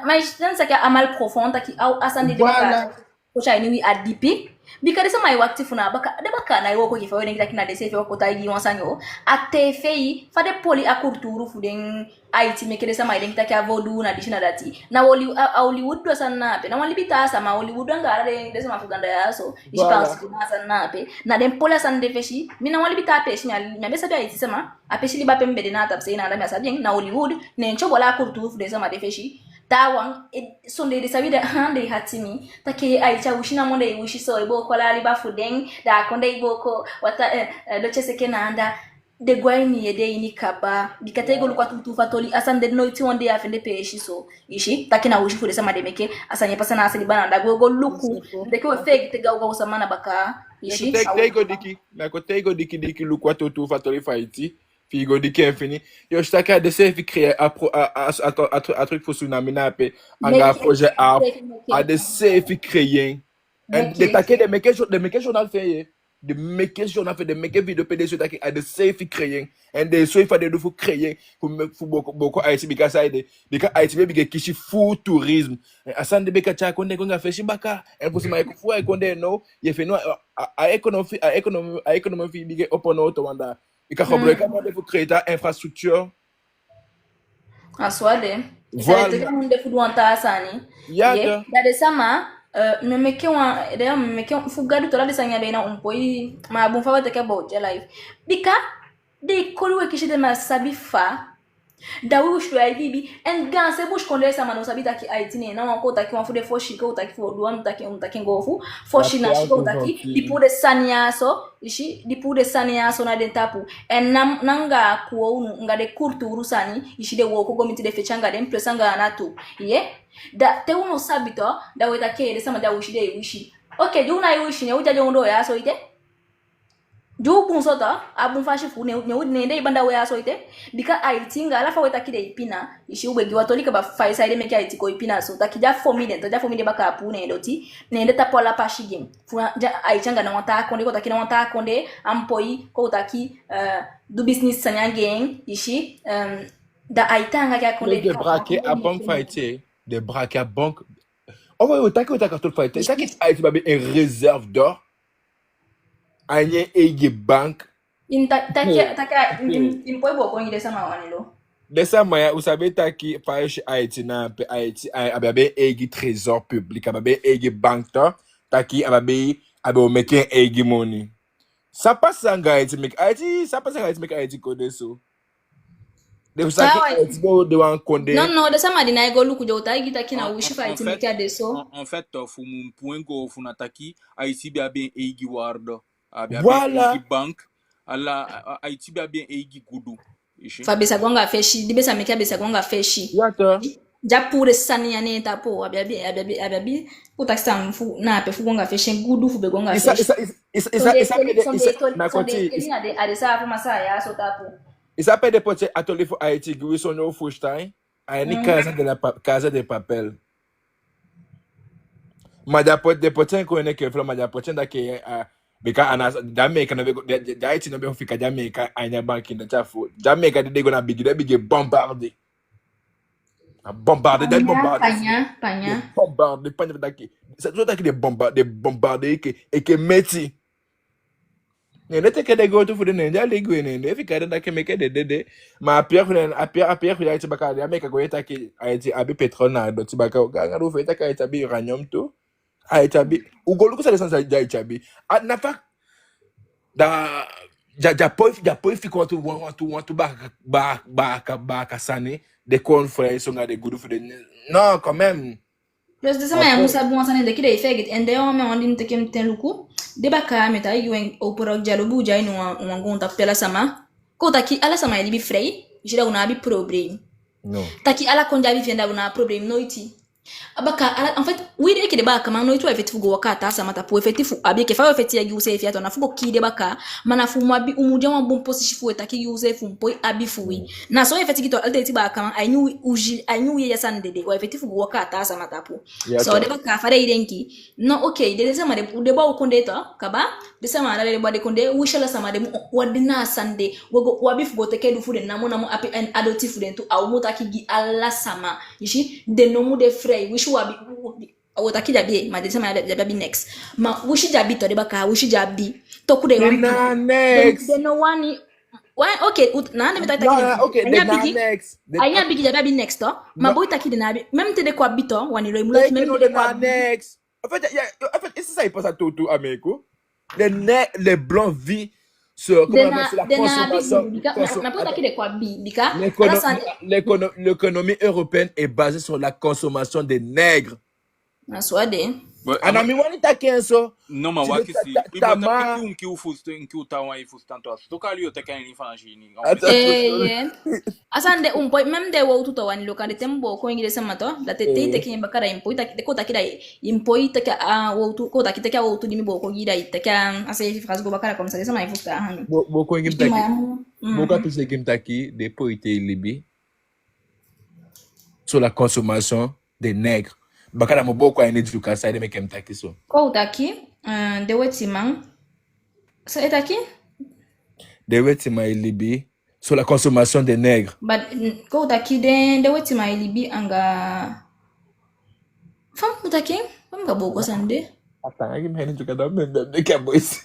mas dansa que a mal profunda que au asandi de baka pocha ni wi adipi bika desa mai wakti funa baka de baka na yoko ki fawe ngita kina de sefe ko tayi wansanyo atefei fa de poli akurturu fuden aiti meke desa mai ngita ka vodu na dishina dati na Hollywood do sana pe na wali bitasa ma Hollywood ngara de desa mafuganda yaso ishikansi kuna sana pe na dem pola san de feshi mina wali bitape shi nya besa bia iti sama apeshi liba pembe de na tapse na ndamya sabien na Hollywood ne nchobola akurturu fuden sama de feshi tawang sonde de sabida hande hatimi take aicha ushina monde ushi so iboko la liba fudeng da konde iboko wata lochese kenanda de gwaini yede ini kaba bikatego lukwa tutufa toli asande noiti wonde afende peshi so ishi takina ushi fude sama demeke asanye pasana asali bana ndago luku ndeke we fake te gawo samana baka ishi tego diki lukwa tutufa toli faiti figo di kefini yo staka de se fi créer a truc pour tsunami na pe anga projet a de se fi créer de take de meke journal fait de meke journal fait de meke vidéo pdc take a de se fi créer and de so fa de do fu créer pour beaucoup Haïti because Haïti be kishi full tourisme asande beka cha konde konga feshi baka en pour ma fu ay konde no ye fe no a economy fi bige opono to wanda ika khobre kama de créer ta infrastructure aswade voilà c'est comme de fudu anta sani ye da sama memeke wa de memeke fugadu to la de sanya de na umpoi ma bun fa wata ke bo je life bika de kolwe kishi de ma sabifa da wushu ya bibi en ganse bush konde sama no sabita ki aitine na wako taki wafude foshi ko taki fo duan taki ngofu foshi na shiko taki dipude saniaso ishi dipude saniaso na dentapu en nanga kuo unu ngade kurtu urusani ishi de woko gomiti de fechanga de mplesanga na tu ye da te uno sabito da weta ke de sama da wushi de wishi okay do na wishi ne uja jondo ya so ite juu bon sota abun fashi fu ne nende ibanda we asoite bika aitinga alafa weta kide ipina ishi ubegi watolika ba fai side meki aiti ko ipina so takija 4 million to ja 4 million baka apu ne doti nende tapola pashi game fu ja aichanga na wata konde ko takina wata konde ampoi ko taki do business sanya gang ishi da aitanga ka konde de braquer à banque fighter de braquer à banque on va utaka tout fighter ça qui Haïti babe une réserve d'or anye ege bank taka impoi boko ngide sama wanilo dessa maya usabe taki paish Haïti na pe Haïti ababe ege trésor public ababe ege bank taki ababe meke ege money ça passe en Haïti make Haïti ça passe en Haïti make Haïti code so de usaki Haïti go de wan konde non de sama dina ego luku jo taigi taki na wishi Haïti make ade so en fait fu mun point go fu nataki Haïti bia bien ege wardo voilà bank ala Haïti bia bien ege gudu fa besa gonga feshi dibesa meke besa gonga feshi yata ja pure sani ya neta po abiabi utakista mfu na pe fu gonga feshi gudu fu be gonga feshi na koti adesa fa masa ya so tapo isa pe de pote atoli fu Haïti gwi son no fushtain ayani casa de papel maja pote de pote ko ne ke flo maja pote da ke bika ana Jamaica no be Haïti no be fika Jamaica anya bank in the chafu Jamaica de go na big bombarder panya daki ça tout daki de bombarder et que meti ne te que de go to fu de nja le go ne fika de daki meke de ma apia Haïti baka Jamaica go eta ki Haïti abi petrol na do ti baka ga ro fe ta ka Haïti bi uranium to Haïti abi ugolu ko sa lisansa Haïti abi na fa da Japon fica want baka sane de conference on a de good for the non quand même plus de sama ya musa bon sane de kide effect and they on me on dim tekem teluku de baka meta yu oporo jalo buja ino wangonta pela sama ko taki ala sama libi frei jira una bi problem no taki ala konja bi fenda una problem noiti abaka en fait oui de kide baka man noiti effectif go wakata sama ta po effectif abi ke fa effectif ya use fi atona fuko kide baka mana fu mwa bi umuja wa bon position fu taki use fu mpo abi fu wi na so effectif to alter ti baka man anyu ya sande de wa effectif go wakata sama ta po so de baka fa de idenki no okay de sama de ba ukonde to kaba de sama de ba de konde wishala sama de wadina sande wa bi fu go teke du fu de namo api en adoptif fu de to au mutaki gi alla sama yishi de no mu de frey wishi wa bi awotaki jabi ma de sama jabi next ma wishi jabi to de baka wishi jabi to ku de next de no one why okay na ne bitata ki okay de next aya bigi jabi next to ma boy taki de na bi même te de kwa bito wani lo imulati même de kwa next en fait c'est ça il passe à tout Américo les blancs vivent sur la consommation. L'économie européenne est basée sur la consommation des nègres. Anami wani takenso. Non ma waki si. Ibota ki ufuste ki utawa ifustanto. Tokali yo tekani fanjini. Asande umpo même de wo tuto wani lokande tembo ko ngire samato da tete teki bakara impo ko takida impo taka wo tu ko takita wo tu dimi boko gida itaka ase phrase go bakara comme ça ça ma ifusta hanu. Boko ngim taki. Boko plus ngim taki de poite libi sur la consommation des nègres. Bakara moboko a energy ka side make em taki so ko utaki de wetimang so etaki de wetimang libi sur la consommation des nègres but ko utaki de wetimang libi anga fam utaki fam ga boko sande ata ngi meni juga da men de ka boys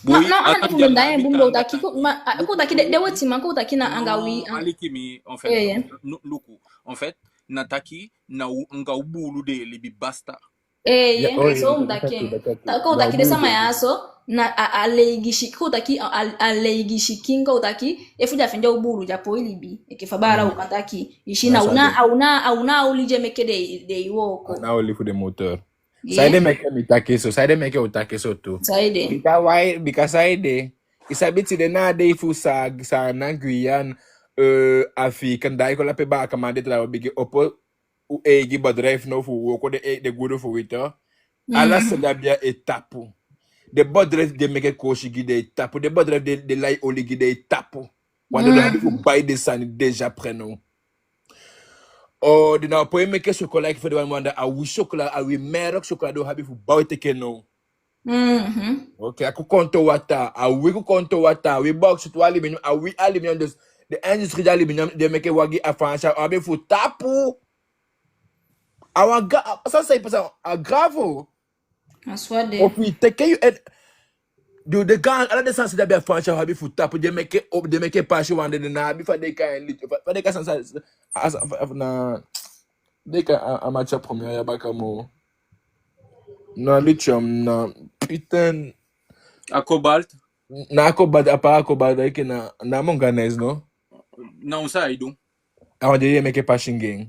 no ana ko ndaya bumbo utaki ko utaki de wetimang ko utaki na anga wi alikimi en fait luku en fait nataki na nga ubulu de libi basta so mdaki ko utaki de sama yaso na alegishi ko utaki alegishi kinga utaki efuja fenja ubulu japo ilibi ekifabara ukataki ishina una ulije meke de iwoko na olifu de moteur saide meke mitake so saide meke utake so to saide bika saide isabiti de na de ifu sa na Guyane Afrika ndai ko la pe ba kamande tra bigi opo u egi badref no fu ko de gudo fu wito ala se da bia etapu de bodref de meke koshi gide tapo, de bodref de lai oli gide tapo. Wanda do habi fu bay de sani deja preno. Oh, de na po meke chocolat ki fede wanda a wi chocolat, a wi merok chocolat do habi fu bay teke no. Ok, aku konto wata, a wi ku konto wata, wi box tu aluminium, a wi aluminium de industrie d'aluminium de meke wagi a francha, habi fu tapo. Awa ça c'est pas ça, a gravo. Aswade. Ou puis teke you de gang ala de sansi da be francha habi fu tapo de meke pashi wande de na habi fa de ka lit fa de ka sansa na de ka amateur premier ya baka mo na lithium na putain A cobalt. na cobalt apara cobalt que na manganese no Não sai do. aonde de meke pashi gang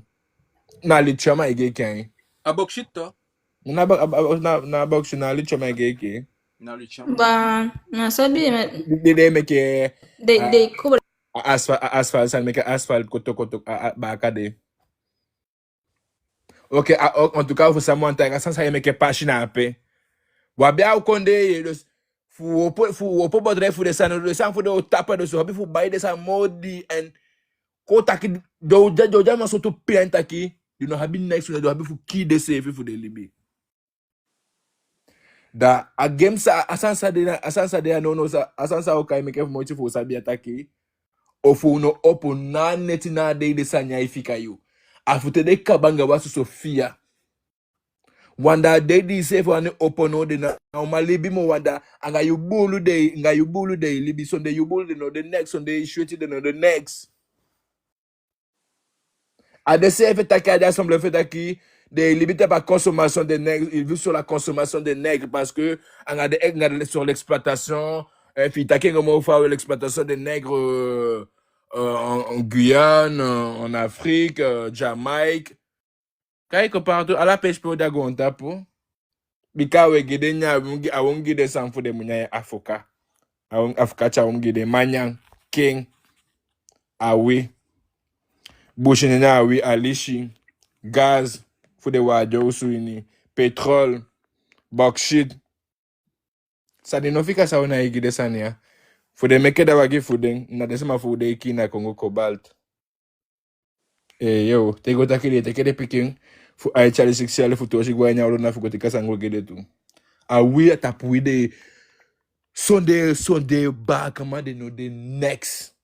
na lithium a ige kan A bauxite to. na box na lithium a ige Na lithium. Ba, na sabi de meke they cover asphalt san meke asphalt koto baka de. Ok, en tout cas, vous savez, moi, sans ça, il me pas china pe. Wabia au konde, fu bodre fu de san, de san fu de tapa de so, habi fu bayi de san modi, and ko taki, do jama so to paint taki, you know, habi next to do habi fu ki de se, fu de libi. Da, a game sa, asansa de, no, sa, asansa o kai meke fu moiti fu sabi ataki, o fu no opo na neti na de sanya ifika yu. Afute de kabanga wasu Sofia. Wanda dedi safe wani opono de na malibi mo wanda anga yubulu de libi sonde yubulu de no the next sonde shweti de no the next. A de safe taki a de assemble fait taki de limite par consommation de nègres, il vit sur la consommation de nègres parce que anga de sur l'exploitation puis taki comment faire l'exploitation des nègres en Guyane, en Afrique, Jamaïque. Quelque partout à la pêche pour d'agonta pour bikawe gide nya awon gide sanfu de munya Afrika awon Afrika cha awon gide manyang king awi bushine na awi alishi gaz fu de wajo usuini pétrole bauxite ça de no fika sa ona gide sania fu de meke da wagi fu de na de sama fu de kina Congo cobalt yo tego takile tekede pikin fu ay chali sexual fu to shi gwanya na fu ko tikasa ngo gide tu awi atapui de sonde ba kama de no de next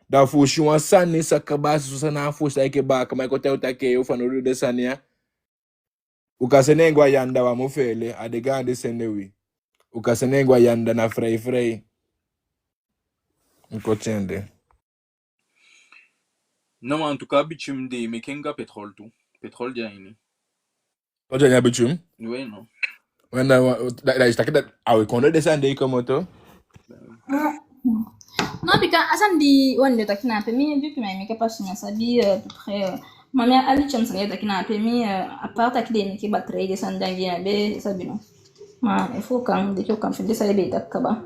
da fu shi wan sani sakabasi susana fu sa ke ba kama ko teuta ke yo fano de sania ukasenengwa yanda wa mufele adega de sendewi ukasenengwa yanda na frei nkotende Não, en tout cas, bitume de mekenga pétrole tout. Pétrole dia ini. oja nya bichum Oui, non. wanda da istakida awe kondo de sande ikomoto Non, bika asan di wande takina pe mi vu que ma meka pas na sabi à peu près ma mère ali cham sa takina pe mi à part takide ni ki batterie de san dangi be sabi no. Ma il faut quand de ko quand fait ça be takaba.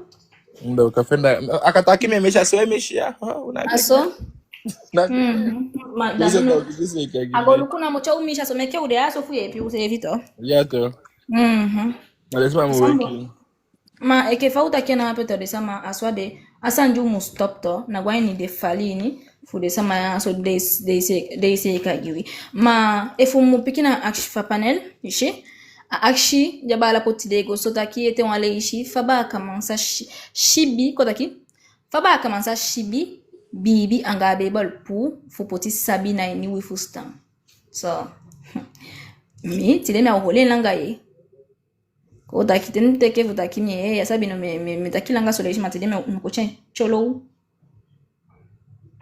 ndo kafenda akataki memesha sio memesha una Aso na ma This dano is like agora kuna mocha umisha so meke ude aso fu epi use evito. yato lazima muweki Ma eke fauta kena peto de sama aswade asanju mu stop to na gwaini de falini fu de sama so de se kagiwi ma efu mu pikina akshifa panel ishi akshi jabala potide go sotaki ete wale ishi faba kamansa shibi kotaki faba kamansa shibi bibi anga bebal fu poti sabi na ni wifu stan so mi tile me hole langa ye ko taki ten teke fu taki mi ya sabi no me taki langa sole ishi matile me ko chen cholo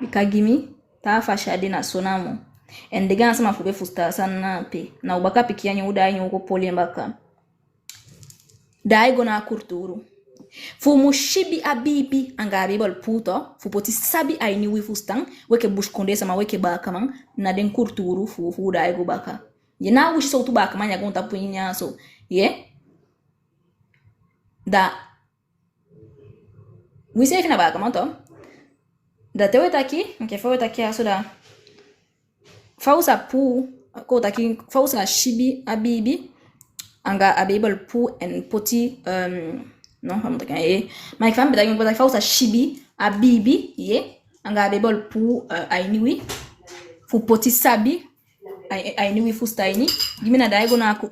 bikagimi ta fashade na sonamo endega nasema fu be fu sta sana pe na ubaka pikianya udai nyoko pole mbaka dai gona kurturu fu mushibi abibi anga bebal puto fu poti sabi aini wifu stan weke bush konde sama weke baka man na den kurturu fu dai go baka ye na wish so tu baka man ya gonta punya so ye da wise fina baka man to da tewe taki nke fo taki aso da fausa pu ko taki fausa shibi abibi anga abable pour en poti non vamos takan e mai fam beta ngota fausa shibi abibi ye anga abable pour ainiwi fu poti sabi ainiwi fu staini gimina dai gona ku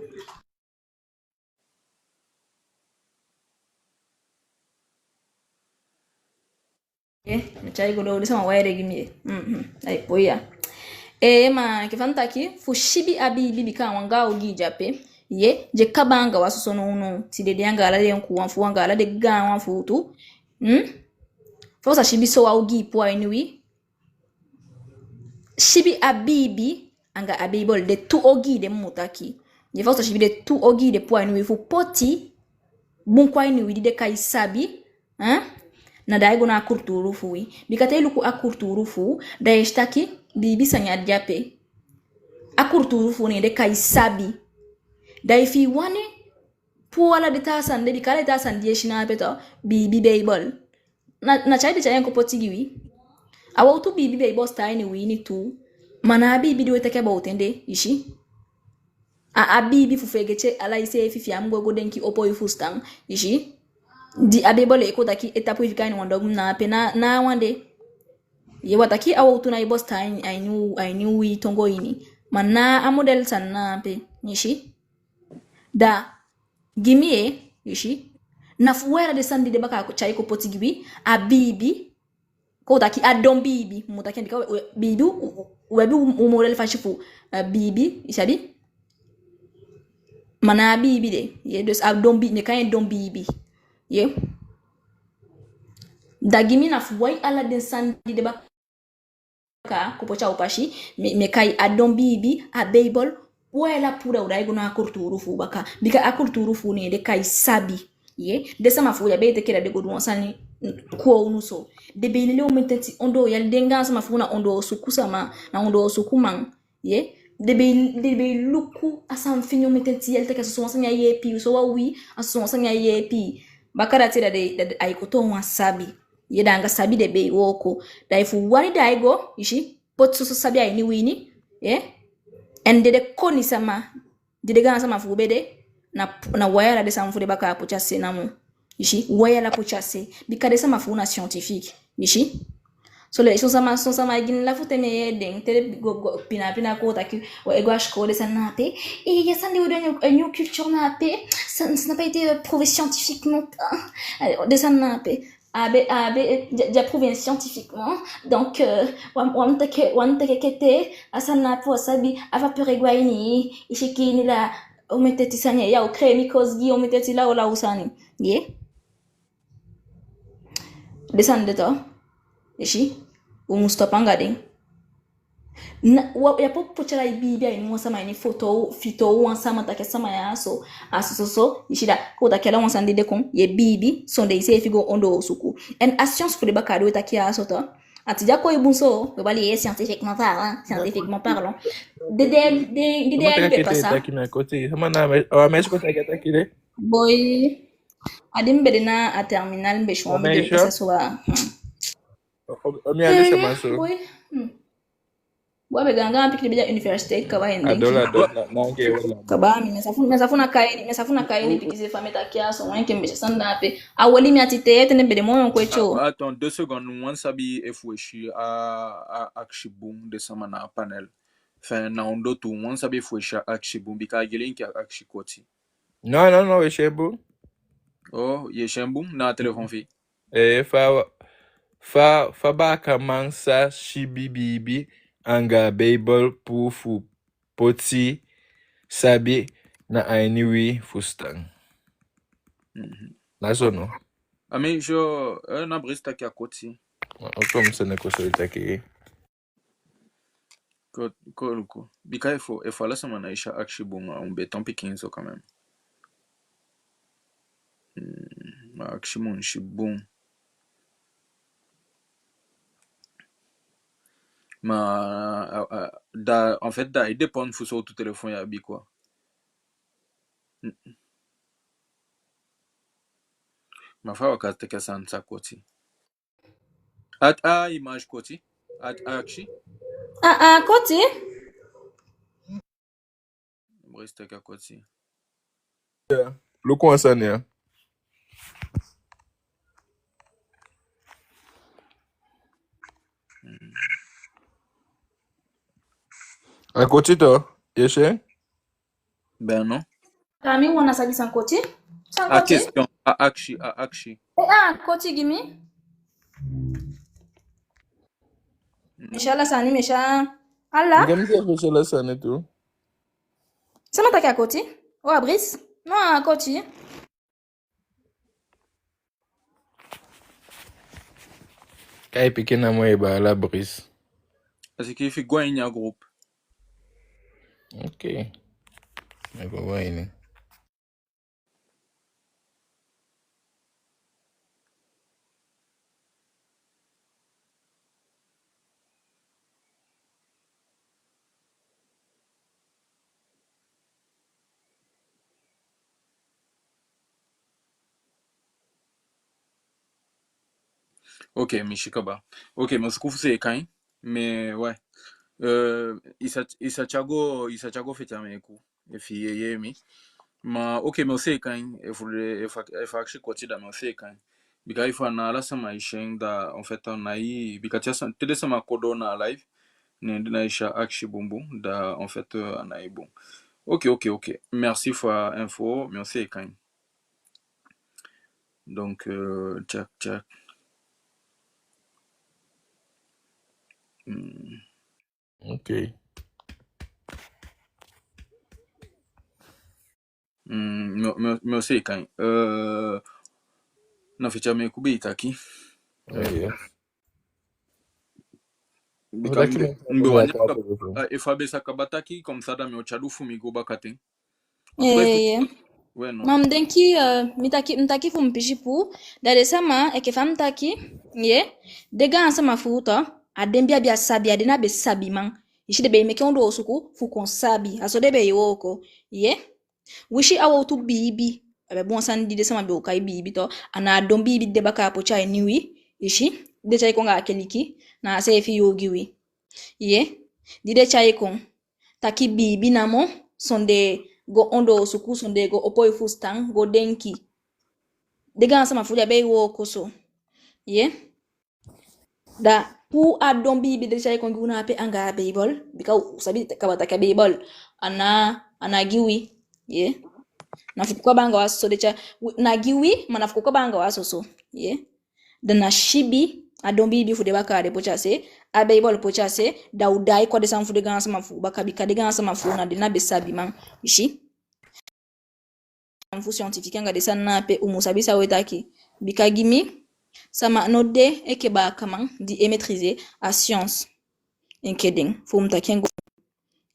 chai go do sama waire gimi ai boya ma kifanta ki fu shibi abibi bika wanga ogi jape ye je kabanga wasu sono uno tidede anga ala de nku wanfu anga ala de ga wanfu tu fosa shibi so wa ogi po ainiwi shibi abibi anga abibol de tu ogi de mutaki je fosa shibi de tu ogi de po ainiwi fu poti bunkwa ainiwi de kai sabi na daigo na akurturu fui bikate luku akurturu fu da estaki bibi sanya jape akurturu fu ne de kai sabi da ifi wane po ala de tasan de bikale tasan die shina peta bibi baybol na chai de chayan ko potigiwi awo tu bibi baybol style ni wini tu mana bibi de weteke ba utende ishi a bibi fu fegeche ala ise fifi amgogo denki opo ifustan ishi di abebole eko taki etapu ifika ni wandogum na pena na wande ye wataki awo tuna ibo stain ainu wi tongo ini mana a model sanna pe nishi da gimie yishi na fuwera de sandi de baka ko chai ko potigibi abibi ko taki adon bibi mutaki ndika bibi webi model fashifu bibi isabi mana bibi de ye dos adon bibi ne kan don bibi ye dagimi na fuwai ala den sandi de baka kupocha upashi me kai adon bibi a baybol wala pura urai guna akurturu fu baka bika akurturu fu ne de kai sabi ye de sama fu ya be te kera de godu wansani ko unuso de be le o mentati ondo yal denga sama fu na ondo sukusama na ondo sukuman ye de be luku asan finyo mentati yal te ka so wansanya yepi so wa wi aso wansanya yepi bakara tira de aikoto wansabi ye danga sabi de be woko da ifu wari da igo ishi pot so sabi ai ni wini en de koni sama de gana sama fu bede na waya de sama fu de baka pochase namu ishi waya la pochase bika de sama fu na scientifique ishi so le son sama gin la fu teme den tele go pina ko taki o ego ashko de sanape et ya sande de new culture na pe ça n'a pas été prouvé scientifiquement de sanape j'ai prouvé scientifiquement donc one take kete asana po sabi ava pure gwaini ishikini la umeteti sanya ya ukremi kozgi umeteti la ola usani ye descende to ishi umustopanga ding na ya popo chala bibi ai mwasa mai ni photo fito wansa matake sama ya so asoso ishida ko takela wansa ndide kon ye bibi sonde ise figo ondo osuku en a science pour baka do takia asoto atija ko ibunso we bali scientifiquement parlant de pasa boy adim bedena a terminal be shwambe de pesa so boy Wabe ganga pikiri bija university kaba ende. Adola nange wala. Kaba mesafuna kaini pikize fameta kiaso wenke mbesha sanda ape. Awali mi atite tene bede moyo kwecho. Attends 2 secondes, on sabi efweshi a akshibum de sama na panel. Enfin na ondo tu on sabi efweshi a akshibum bika gelinki a akshikoti. Non, eshebu. Oh, ye shembum na telefon fi. Fa baka mansa shibibibi anga Bible pufu poti sabi na ainiwi fustang. Naso no? Ami jo na brista ki akoti. Okom se ne kosolita ki. Ko bika efo la sama na isha akshibum on beton pikin so quand même. Akshibum shibum. En fait, il dépend de sur tout téléphone ya bi quoi. Ma fa wakati ke sansa koti. Image koti. Akshi. Koti? Briste ka koti. Yeah. Look what's on here. A Kotito, Yeshe? Ben non. Kami wana sabi san koti? San A koti? question. A akshi. Koti gimi. Meshala sani mesha. Allah. Ngam te fese lesson too. Sama taki a koti? Ou a bris? Non, a koti. Kay pikin na mo iba la bris. Parce qu'il fait quoi in groupe? Okay. Nego wine. Ok, Mishikaba. Ok, mais ce que vous savez quand mais ouais. Isachago fait un meku. Et puis yemi. Ma ok, mais c'est quand if actually quoi da mais c'est quand. Because if on a la sama isheng da en fait on a eu because tu as tede sama kodo na live ne na isha actually bumbu da en fait on a eu bon. Ok. Merci pour info, mais c'est quand. Donc tchak. Okay. Mais c'est quand. Na ficha me kubita ki. Oh yeah. Bikambe mbe wanyaka efabe sakabataki comme ça dans chalufu migoba katen. En tout cas, il faut ouais non. Mam denki mtaki fu mpishi pu dare sama ekefa mtaki ye dega ansama futa adembia bia sabi adena be sabi man ishi de be meke ondo osuku fu kon sabi aso de be yoko ye wishi awo tu bibi abe bon san di de sama be okai bibi to ana dom bibi de baka po chai niwi ishi de chai konga akeliki na se fi yogiwi ye di de chai kon taki bibi namo sonde go ondo suku sonde go opoi fustang go denki dega sama fuja be wo koso ye da pu adon bibi de chai kon guna pe anga bible bika usabi kabata ka bible ana giwi ye nafukuka banga waso de cha na giwi manafukuka banga waso so ye da na shibi adon bibi fu de bakare pochase a bible pochase da udai kwa de sam fu de gana sama fu baka bika de gana sama fu na de na be sabi man ishi mfu scientifique nga de sanna pe umusabisa wetaki bikagimi sama node eke ba kaman di maîtriser a science enkeden fu mtakengo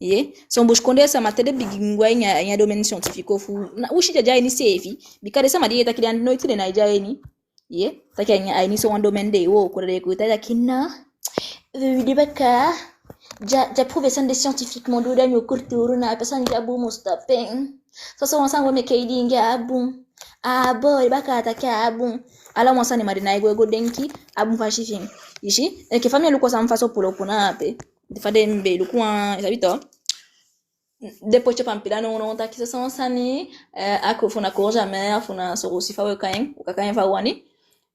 ye son bush konde sama tede bigingwa nya domaine scientifique fu na ushi jaja ni sefi bikade sama di yetaki dan no itile na jaye ni ye taki nya ai ni so domaine de wo ko de ko ta kinna de baka ja prouvé de scientifiquement do da nyo kulturu na pesan jabu mustapen sasa wansangu mekeidi ingia abun boy baka ataka abun ala wansani marina igwe denki abun fashifin ishi ke famille luko samfaso polo kuna ape difade mbe lukuwa sabito depois de pampila no ta kisa sansani ako funa ko jamais funa so sifa we kain ukakain fa wani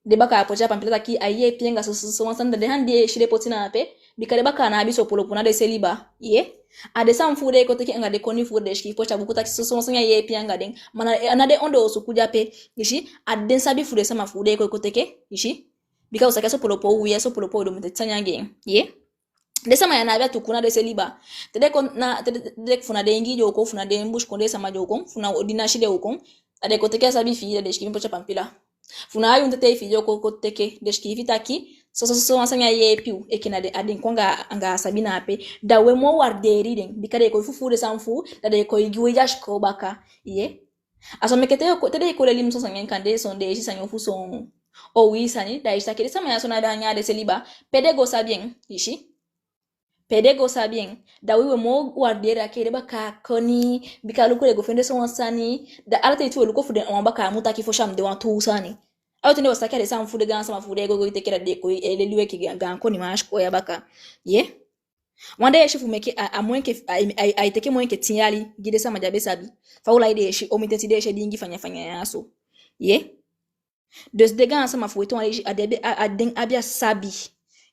de baka apocha pampila taki aye pienga so wansanda de handi shire potina ape bikare baka na biso polo kuna de seliba ye ade sam fude ko teke ngade koni fude shiki pocha bukuta kisoso sanya ye pianga den mana anade ondo osukuja pe ishi ade sabi fude sama fude ko teke ishi bika usaka so polo po uya so polo po do mtetanya gen ye de sama yana bia tukuna de seliba tede ko na tede funa de ngi joko funa de mbush konde sama joko funa odina shide oko ade ko teke sabi fi de shiki pocha pampila funa ayu ntete fi joko ko teke de shiki vitaki so wansanya ye piu ekina de adin konga anga sabina ape da we mo warderi den bikade ko fufu de sanfu da de ko igwe jash ko baka ye aso mekete ko tede ko lelim so sanya kande son de shi sanyo fu son o wi sani da isa kede sama ya sona da nya de seliba pede go sabien ishi pede go sabien da we mo warderi akede baka koni bikalu ko go fende so wansani da alate tu ko fu de on baka mutaki fo sham de wan tu sani awtende wasaka de sam fude gan sama fude go tekera de ko eleliwe ki gan ko ni mash ko ya baka ye Wanda yeshi fumeke a moins que a iteke moins que tinyali gide sa majabe sabi fa ula ide yeshi omitenti de yeshi dingi fanya yaso ye dus de gan sama fueton ali adebe aden abia sabi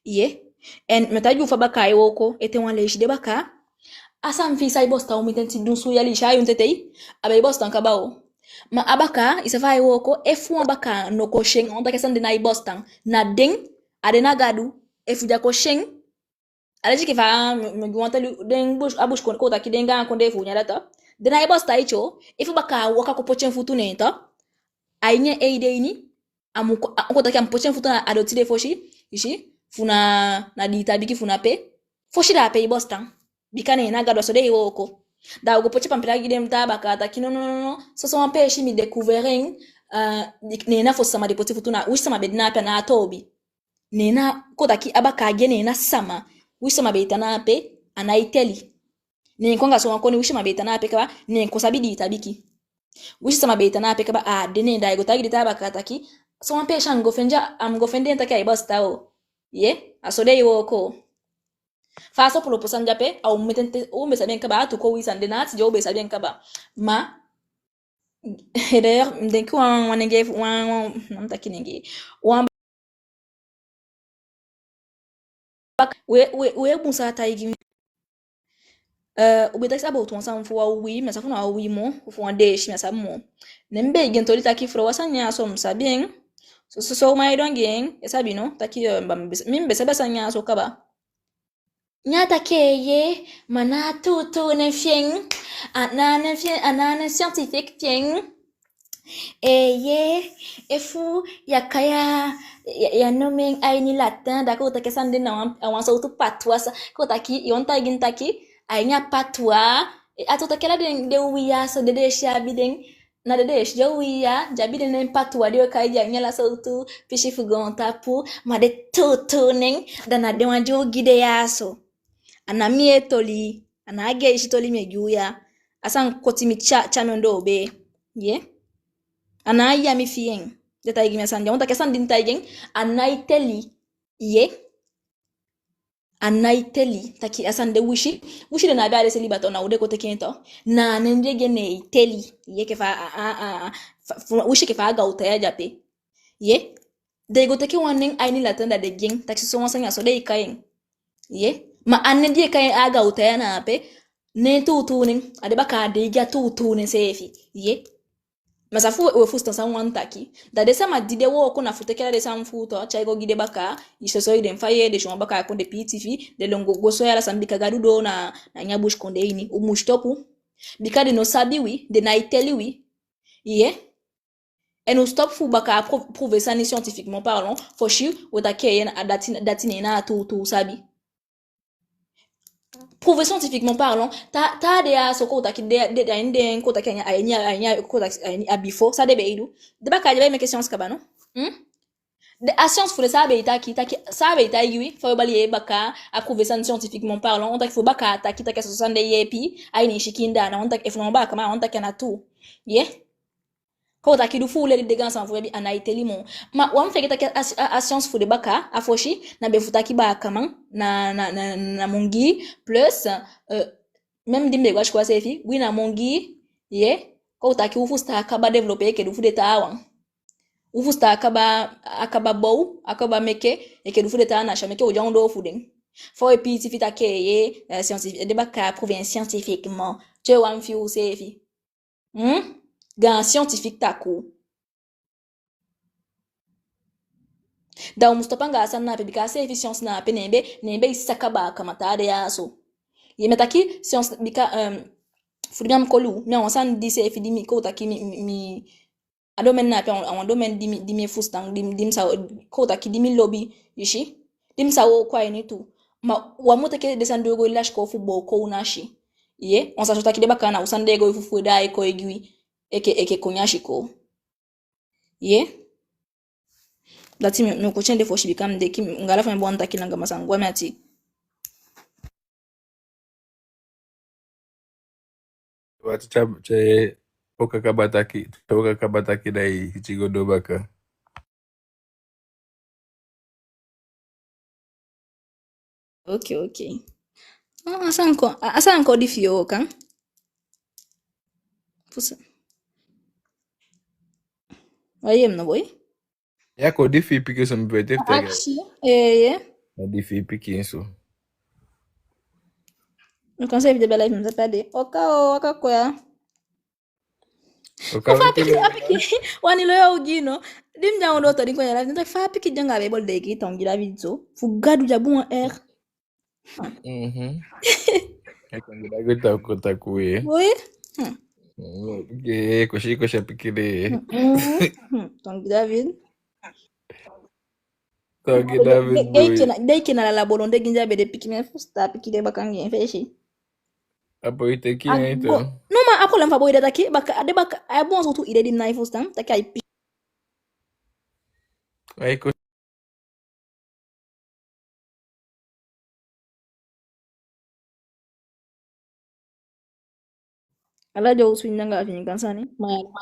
ye en metaju fa baka yoko ete wan leshi de baka asa mfi sai bosta omitenti dunsu yali shayu ntetei abe bosta nkabao ma abaka isafa yoko efu abaka no kosheng onda kesande na bosta na den adena gadu efu ja kosheng alaji ke fa me gwanta den bush abush kon ko taki den gan kon defu nyalata dena e bosta icho ifu baka waka ko pochen futu nenta ainye eide ini amu ko taki am pochen futu na adoti de foshi ishi funa na dita biki funa pe foshi da pe bosta bikane na gado so de woko da go poche pampira gidem ta baka taki no so so ampe shi mi découvering nena fo sama de poche futu na wish sama bedna pe na tobi nena ko taki abaka gene na sama wisha mabeta na pe anaiteli ni konga so ngoni wisha mabeta na pe kaba ni kosabidi itabiki wisha mabeta na pe kaba a dene da go tagi ta bakataki so ampe shango fenja am go fende ntaki ai basta o ye asode yoko fa so polo posanja pe au metente o mesa bien kaba to ko wisha ndena ati jo besa bien kaba ma d'ailleurs ndenku wanenge wan namtaki nenge wan we musa taigi ubita sabo to san fo wi me sa funa wi mo fo de shi me sa mo nembe gen to litaki fro wasanya so msabien so mai don gen esabi no taki mimbe sebe sanya so kaba nyata keye mana tutu ne fien anana scientifique fien ye efu yakaya ya nomen aini latin da ko take sande na awan so tu patwa ko taki yonta gin taki ainya patwa atota kela de wiya so de shabi den na de jo wiya jabi de patwa de kai ja nyala so tu fishi fugon tapu ma de tutu nen da na de wanjo gide yaso ana mietoli ana age ishitoli mejuya asan kotimi chano ndo be ye ana ya mi fien de taigi me sande on ta kesan din taigen anaiteli ye anaiteli taki asande wishi de na ba de celibato na ude ko tekento na nende gene iteli ye ke fa wishi ke fa ga utaya jape ye de go teke wanen aini latanda de gen taki so wansanya so de kayen ye ma anne die kayen aga utaya na pe ne tutunin ade baka de ga tutunin sefi ye masafu we fusta san wantaki da de sama dide wo ko na futekela de sam futo chaigo gide baka isoso ide faye de shoma baka konde PTV de longo goso yala sambika gadudo na nyabush konde ini umushtopu bikade no sabiwi de na iteliwi ye et nous stop fu baka prouver ça ni scientifiquement parlant for sure wotake yen datine na tu sabi prouver scientifiquement parlant ta de ya so ko taki de inde ko taki anya ko taki abifo ça de beidu de baka je me question ska bano de a science faut ça be taki ça be taki faut bali baka a prouver ça scientifiquement parlant on taki faut baka taki so sande yepi ai ni shikinda na on taki faut baka ma on taki na tu yeah ko taki du fule de gans en bi anaiteli mon ma wan feke taki a science fu de baka a foshi na be futaki baka man na mongi plus même dimbe gwa kwa sefi wi na mongi ye ko taki ufu sta akaba developer ke du fu de tawa ufu sta akaba bow akaba meke e ke du fu de tawa na shameke o jando fu den fo e pi tifita ke ye scientifique de baka prouver scientifiquement tu wan fi u sefi gan scientifique taku da mustapanga asan na pe bika se science na pe nembe isakaba kama tare yaso yemetaki science bika fudgam kolu me on san di se fidi mi ko taki mi adomen na pe on domen di mi fustang dim sa ko taki di mi lobby yishi dim sa wo kwa ni tu ma wa mutake desando go lash ko fu bo ko nashi ye on sa taki de baka na usande go fu dai ko egui eke konyashiko ye dati me ko chende fo shibikam de kim ngala fa mbonta kilanga masangwa mati Watu che oka kabataki dai hichigodo baka. ok Asa encore di fio kan. Pusa. Ayem na boy. Yako difi piki some better tega. Aksi. Yeah. Difi piki so. Eu cansei de bela me pede. Oka koya. Okawa Apiki. Wani lo ya ugino. Dim jango do to di koya live. Nta fa apiki janga be bol de ki tongi la video. Fugadu jabu en air. Akangida gota kota kuye. Boy. Okay, koshi piki de. Tongi David. Tongi David boy. Dei kina la bolonde ginja be de piki me fusta piki de bakangi en feshi. Apo ite ki ito. No ma ako lang fa boy data ki baka ade baka ay bon so tu ide din na fustan taki ay piki. Ay ko Ala jo swinanga afini kansani.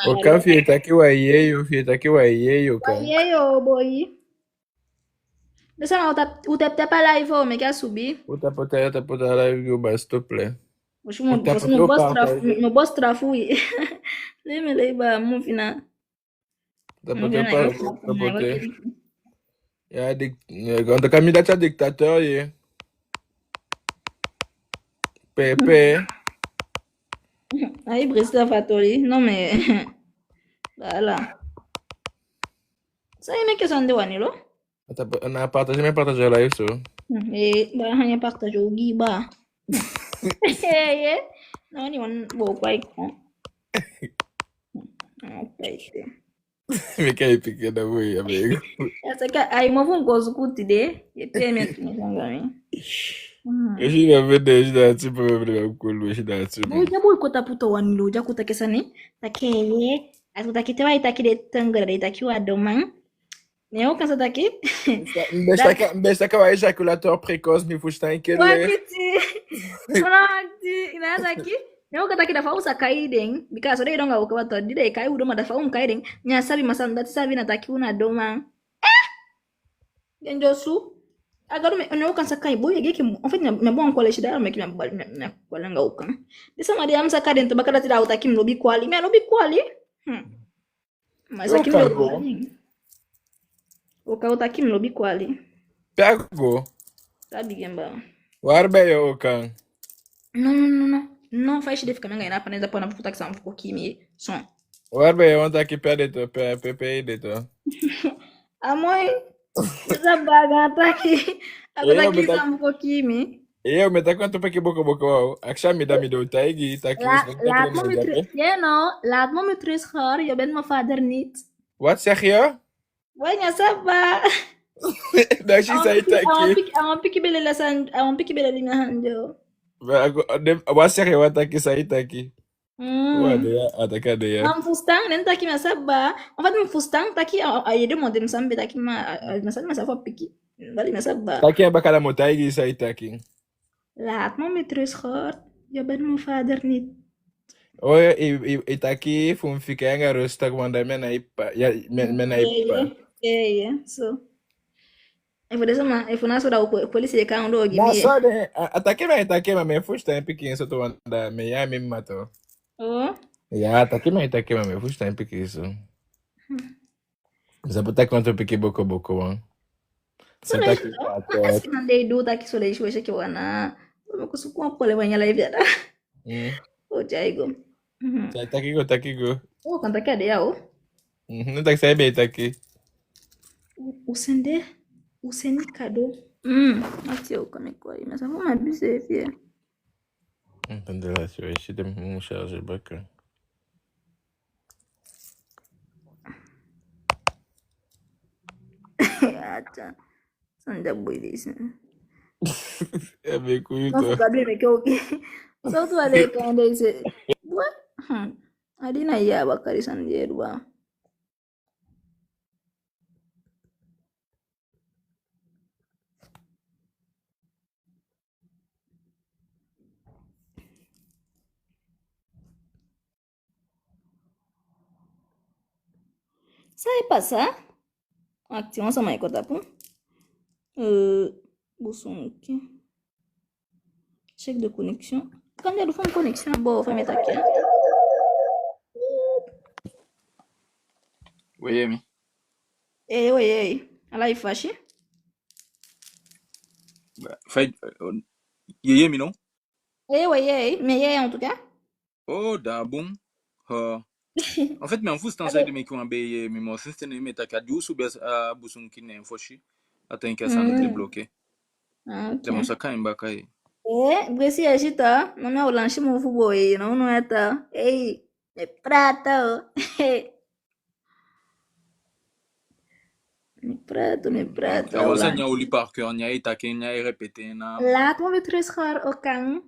Oka fietakiwa yeyo ka. Yeyo boy. Desa na utapta pa live o me ka subi. Utapota live yo ba stop le. Mo boss trafu. Leme leba mo fina. Utapote. Ya dik candidat dictateur ye. Pepe. Aí Brista Fatoli. Non mais voilà. Ça y est que son de wanilo. Na partage live so. Ba hanya partage o giba. Non ni on bo kwai ko. Okay. Me kai pique da boy amigo. Essa que aí mo vun gozo kutide. E peme tu ngami. Shi na vende shi da tipo me kullu shi da tipo. Boy boy kota puto wanilo ja kuta kesani. Takeye. As kuta kitewa itakide tangara itakiwa domang. Mais au kansa taki. Mbesta kawa ejaculateur précoce mi fushtan kele. Wakiti. Ina taki. Mais au kataki da fa usa kaiden because ode donga ukawato dide kai udoma da fa kaiden nya sabi masan dati sabi na taki una doma. Genjosu. Agora me au kansa kai boy geke en fait me bon college da me kina me kwalanga ukan. Disa ma de amsa kaden to bakada tida utaki mlobi kwali. Me lobi kwali. Mas aqui me Ukauta mlobi kwali. Pego. Sabi gemba. Warbe yo okan. No. Não faz de ficar menga ina paneza pona puta que são ficou kimi. Som. Warbe yo onta ki perde to pepe de to. Amoi. Essa baga tá aqui. Agora que são ficou kimi. Eu me tá quanto peke boko. Aksha me da mi do taigi tá aqui. Laat me met rust hoor. Je bent mijn vader niet. Wat zeg je? Wanneer saba? Dat is iets taki. Awon piki bele linga hando. Wat zeg je wat taki sai taki? Wat ya ataka de ya. Mam fustang nen taki ma saba. En fait mon fustang taki ay de modem sambe taki ma sa piki. Bali ma saba. Taki bakala mo taigi sai taki. Laat me met rust hoor. Je bent mijn vader niet. Oh, itaki fumfika nga rustak wanda mena ipa. Ja, mena ipa. Yeah. So. If naso da police de kan do Na give so de atake ma me fushta piki so to wanda me ya mi mato. Oh. Ya atake ma me fushta piki so. Zabuta kwanto piki boko wan. So asi mande do taki so le shwe ke wana. Me kusukua pole wanya live ya da. O jaigo. Takigo. Oh, kan taki ade yao. Não tá que sair bem, tá aqui. Usende kado. Ati o kame kwa hii. Mesa fuma bise fie. Entendeu lá, se eu enchi de charge bacana. Acha. Sanda boy desse. É bem com isso. Nossa, cabelo me que eu. Só tu ale kan desse. What? Adina ya bakari sanjeru ba. Sai passar? Action sama ikut apa? Busungki. Check de connexion. Quand il y a une connexion, bon, on va mettre aquí. Oui, mi. Oui. Là, il fâché. Fait, yeye mi non? Oui. Mais en tout cas. Oh, da bon. En fait, mais en fous, c'est de me qu'on abe mi mo c'est ne meta ka du sou bes a busun kine foshi. Aten ka san débloquer. Ok. Demonsa ka imba kai. Bresi agita. Não me aulanche mo fubo não é tá. Ei, é prata. Me prata. Awansa nya oli par cœur nya ita ke nya répéter na. Laat me weer terug gaan, okang.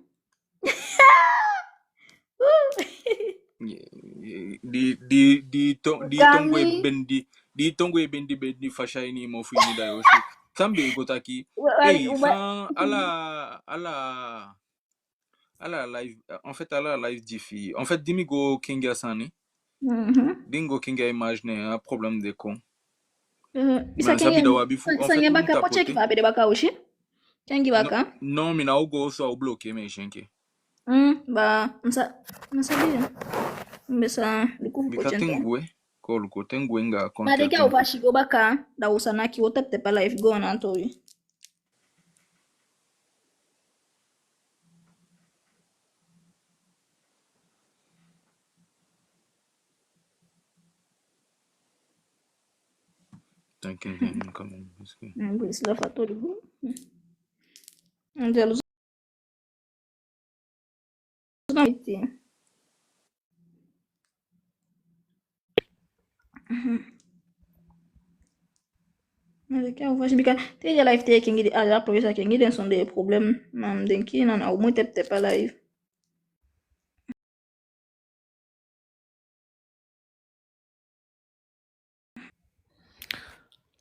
Di tongo e bendi fasha ini mo fini da yoshi. Sambe gotaki. Hey, fan ala live en fait ala live diffi. En fait dimi go kinga sani. Dingo kinga imagine un problème de con. Isa Sabi da wabi fu en fait baka po check fa be baka ushi. Kengi baka. Non, mina ugo so bloqué me shenke. Ba msabi. Mbesa luku po check. Bikatengwe ko luko tengwe nga konta. Madeke upashigo baka da usanaki wotete pa live go na toyi. T'inquiète quand même. Mbesi la fatori go. Angelo. Madeke upashigo teja live te kingi ala professor kingi den son des problèmes mam denki nan au moins tete pa live.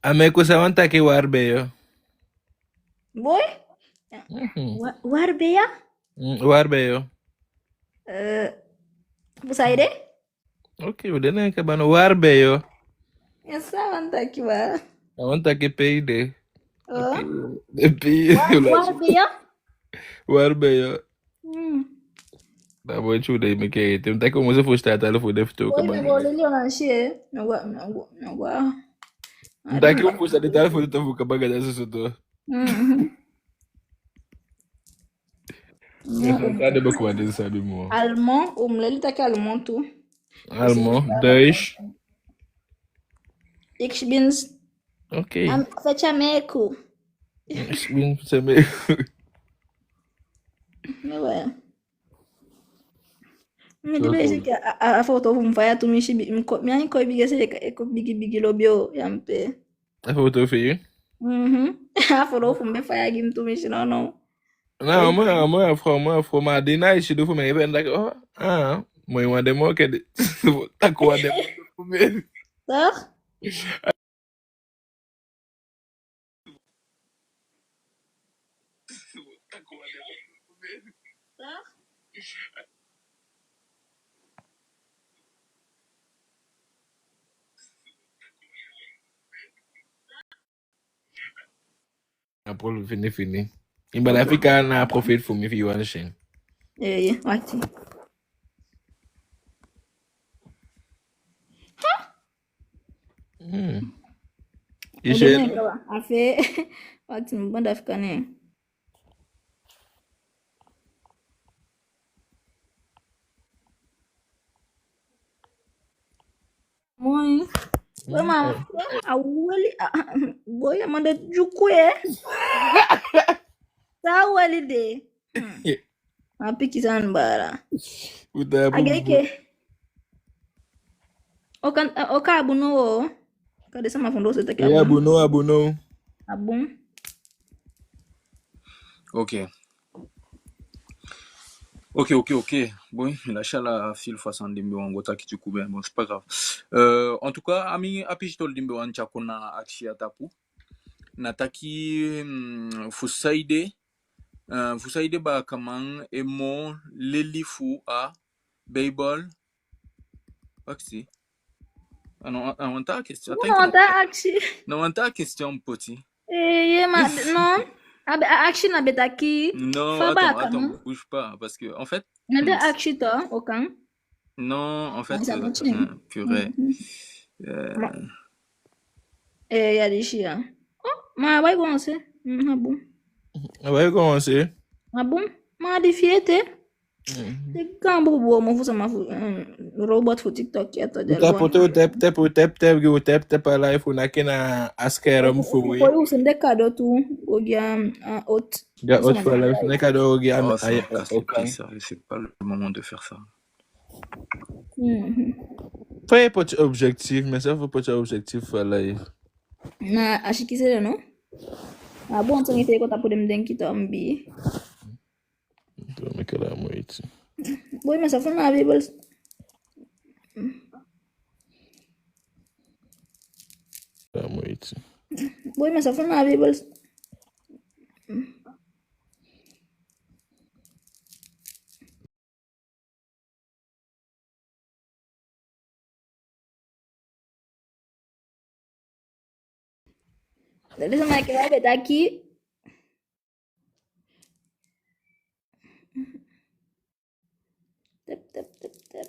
Ameko sa wanta ke warbe yo. Boy? Warbe ya? Warbe yo. Busaide? Ok, udene ka bano warbe yo. Essa wanta ki ba? Wanta ke payde. Oh. Warbe ya? Warbe yo. Da boy chude me ke te mta ko mo se fusta tala fu defto ka Boy, bano. boy, lili ona shie. Nagwa. Mta ke mo fusta de tala fu de fu ka baga da so to. Tá de beaucoup de ça du mot. Allemand, umleli take allemand tu. Allemand, Deutsch. Ich bin's. Okay. Fecha meku. Ich bin também. Ué. Me dibe que a foto vum vai tu mishi minha ko bige se ko bigi lobio yampe. A foto feio? A foto vum be fa gim tu mishi não. Não, moi afro ma de na ishi do for me even like moi wa de mo ke tá com a de Tá? Apolo fini. Imbala fica na profit for me if you want to share. Yeah, wati. Ishe. Afe wati mbanda fika ne. Moi. Mama, awali boy amanda jukwe. Awali de. Apiki sana bara. Ageke. Oka abuno. Kade sama fondo se take abuno. Abun. Ok. Bon, la chala fil façon dimbe wangota ki tu bon, c'est pas grave. En tout cas, ami apistol dimbe wancha kuna akshi atapu. Nataki fusaide ba kaman emo lelifu a baseball. Aksi. On t'a question. Non, t'a aksi. Non, on t'a question petit. Non. Ah, ben, action na beta ki. Non, Faba attends, kan. bouge pas, parce que, en fait, Nende hmm, action to, okan. non, en Ah, fait, ça me tient. purée. Ma, Euh, ya di shi ya. Oh, ma bay gon se. Ah bon. Ah ouais, comment c'est? Ah bon? Ma di fiete. Te gambo bo mo fusa ma fu robot fu TikTok ya to del Uta bon. pote o tep a life una kena askera Ko mfuwe. yu sen de kado tu o ya ot. Ga Fusa out ma for life. Neka do gi am oh, ça ay me casse les pieds, okan. sérieux, c'est pas le moment de faire ça. Fai pote objectif, mais ça faut pote objectif for life. Na ashikisele no? Ah bon, so ngite ko tapo dem den kita mbi. Do me kala mo iti. Boy, mas afun na Bible. Kala mo iti. Boy, mas afun na Bible. Dali sa mga kaya beta ki. Tap, tap, tap, tap.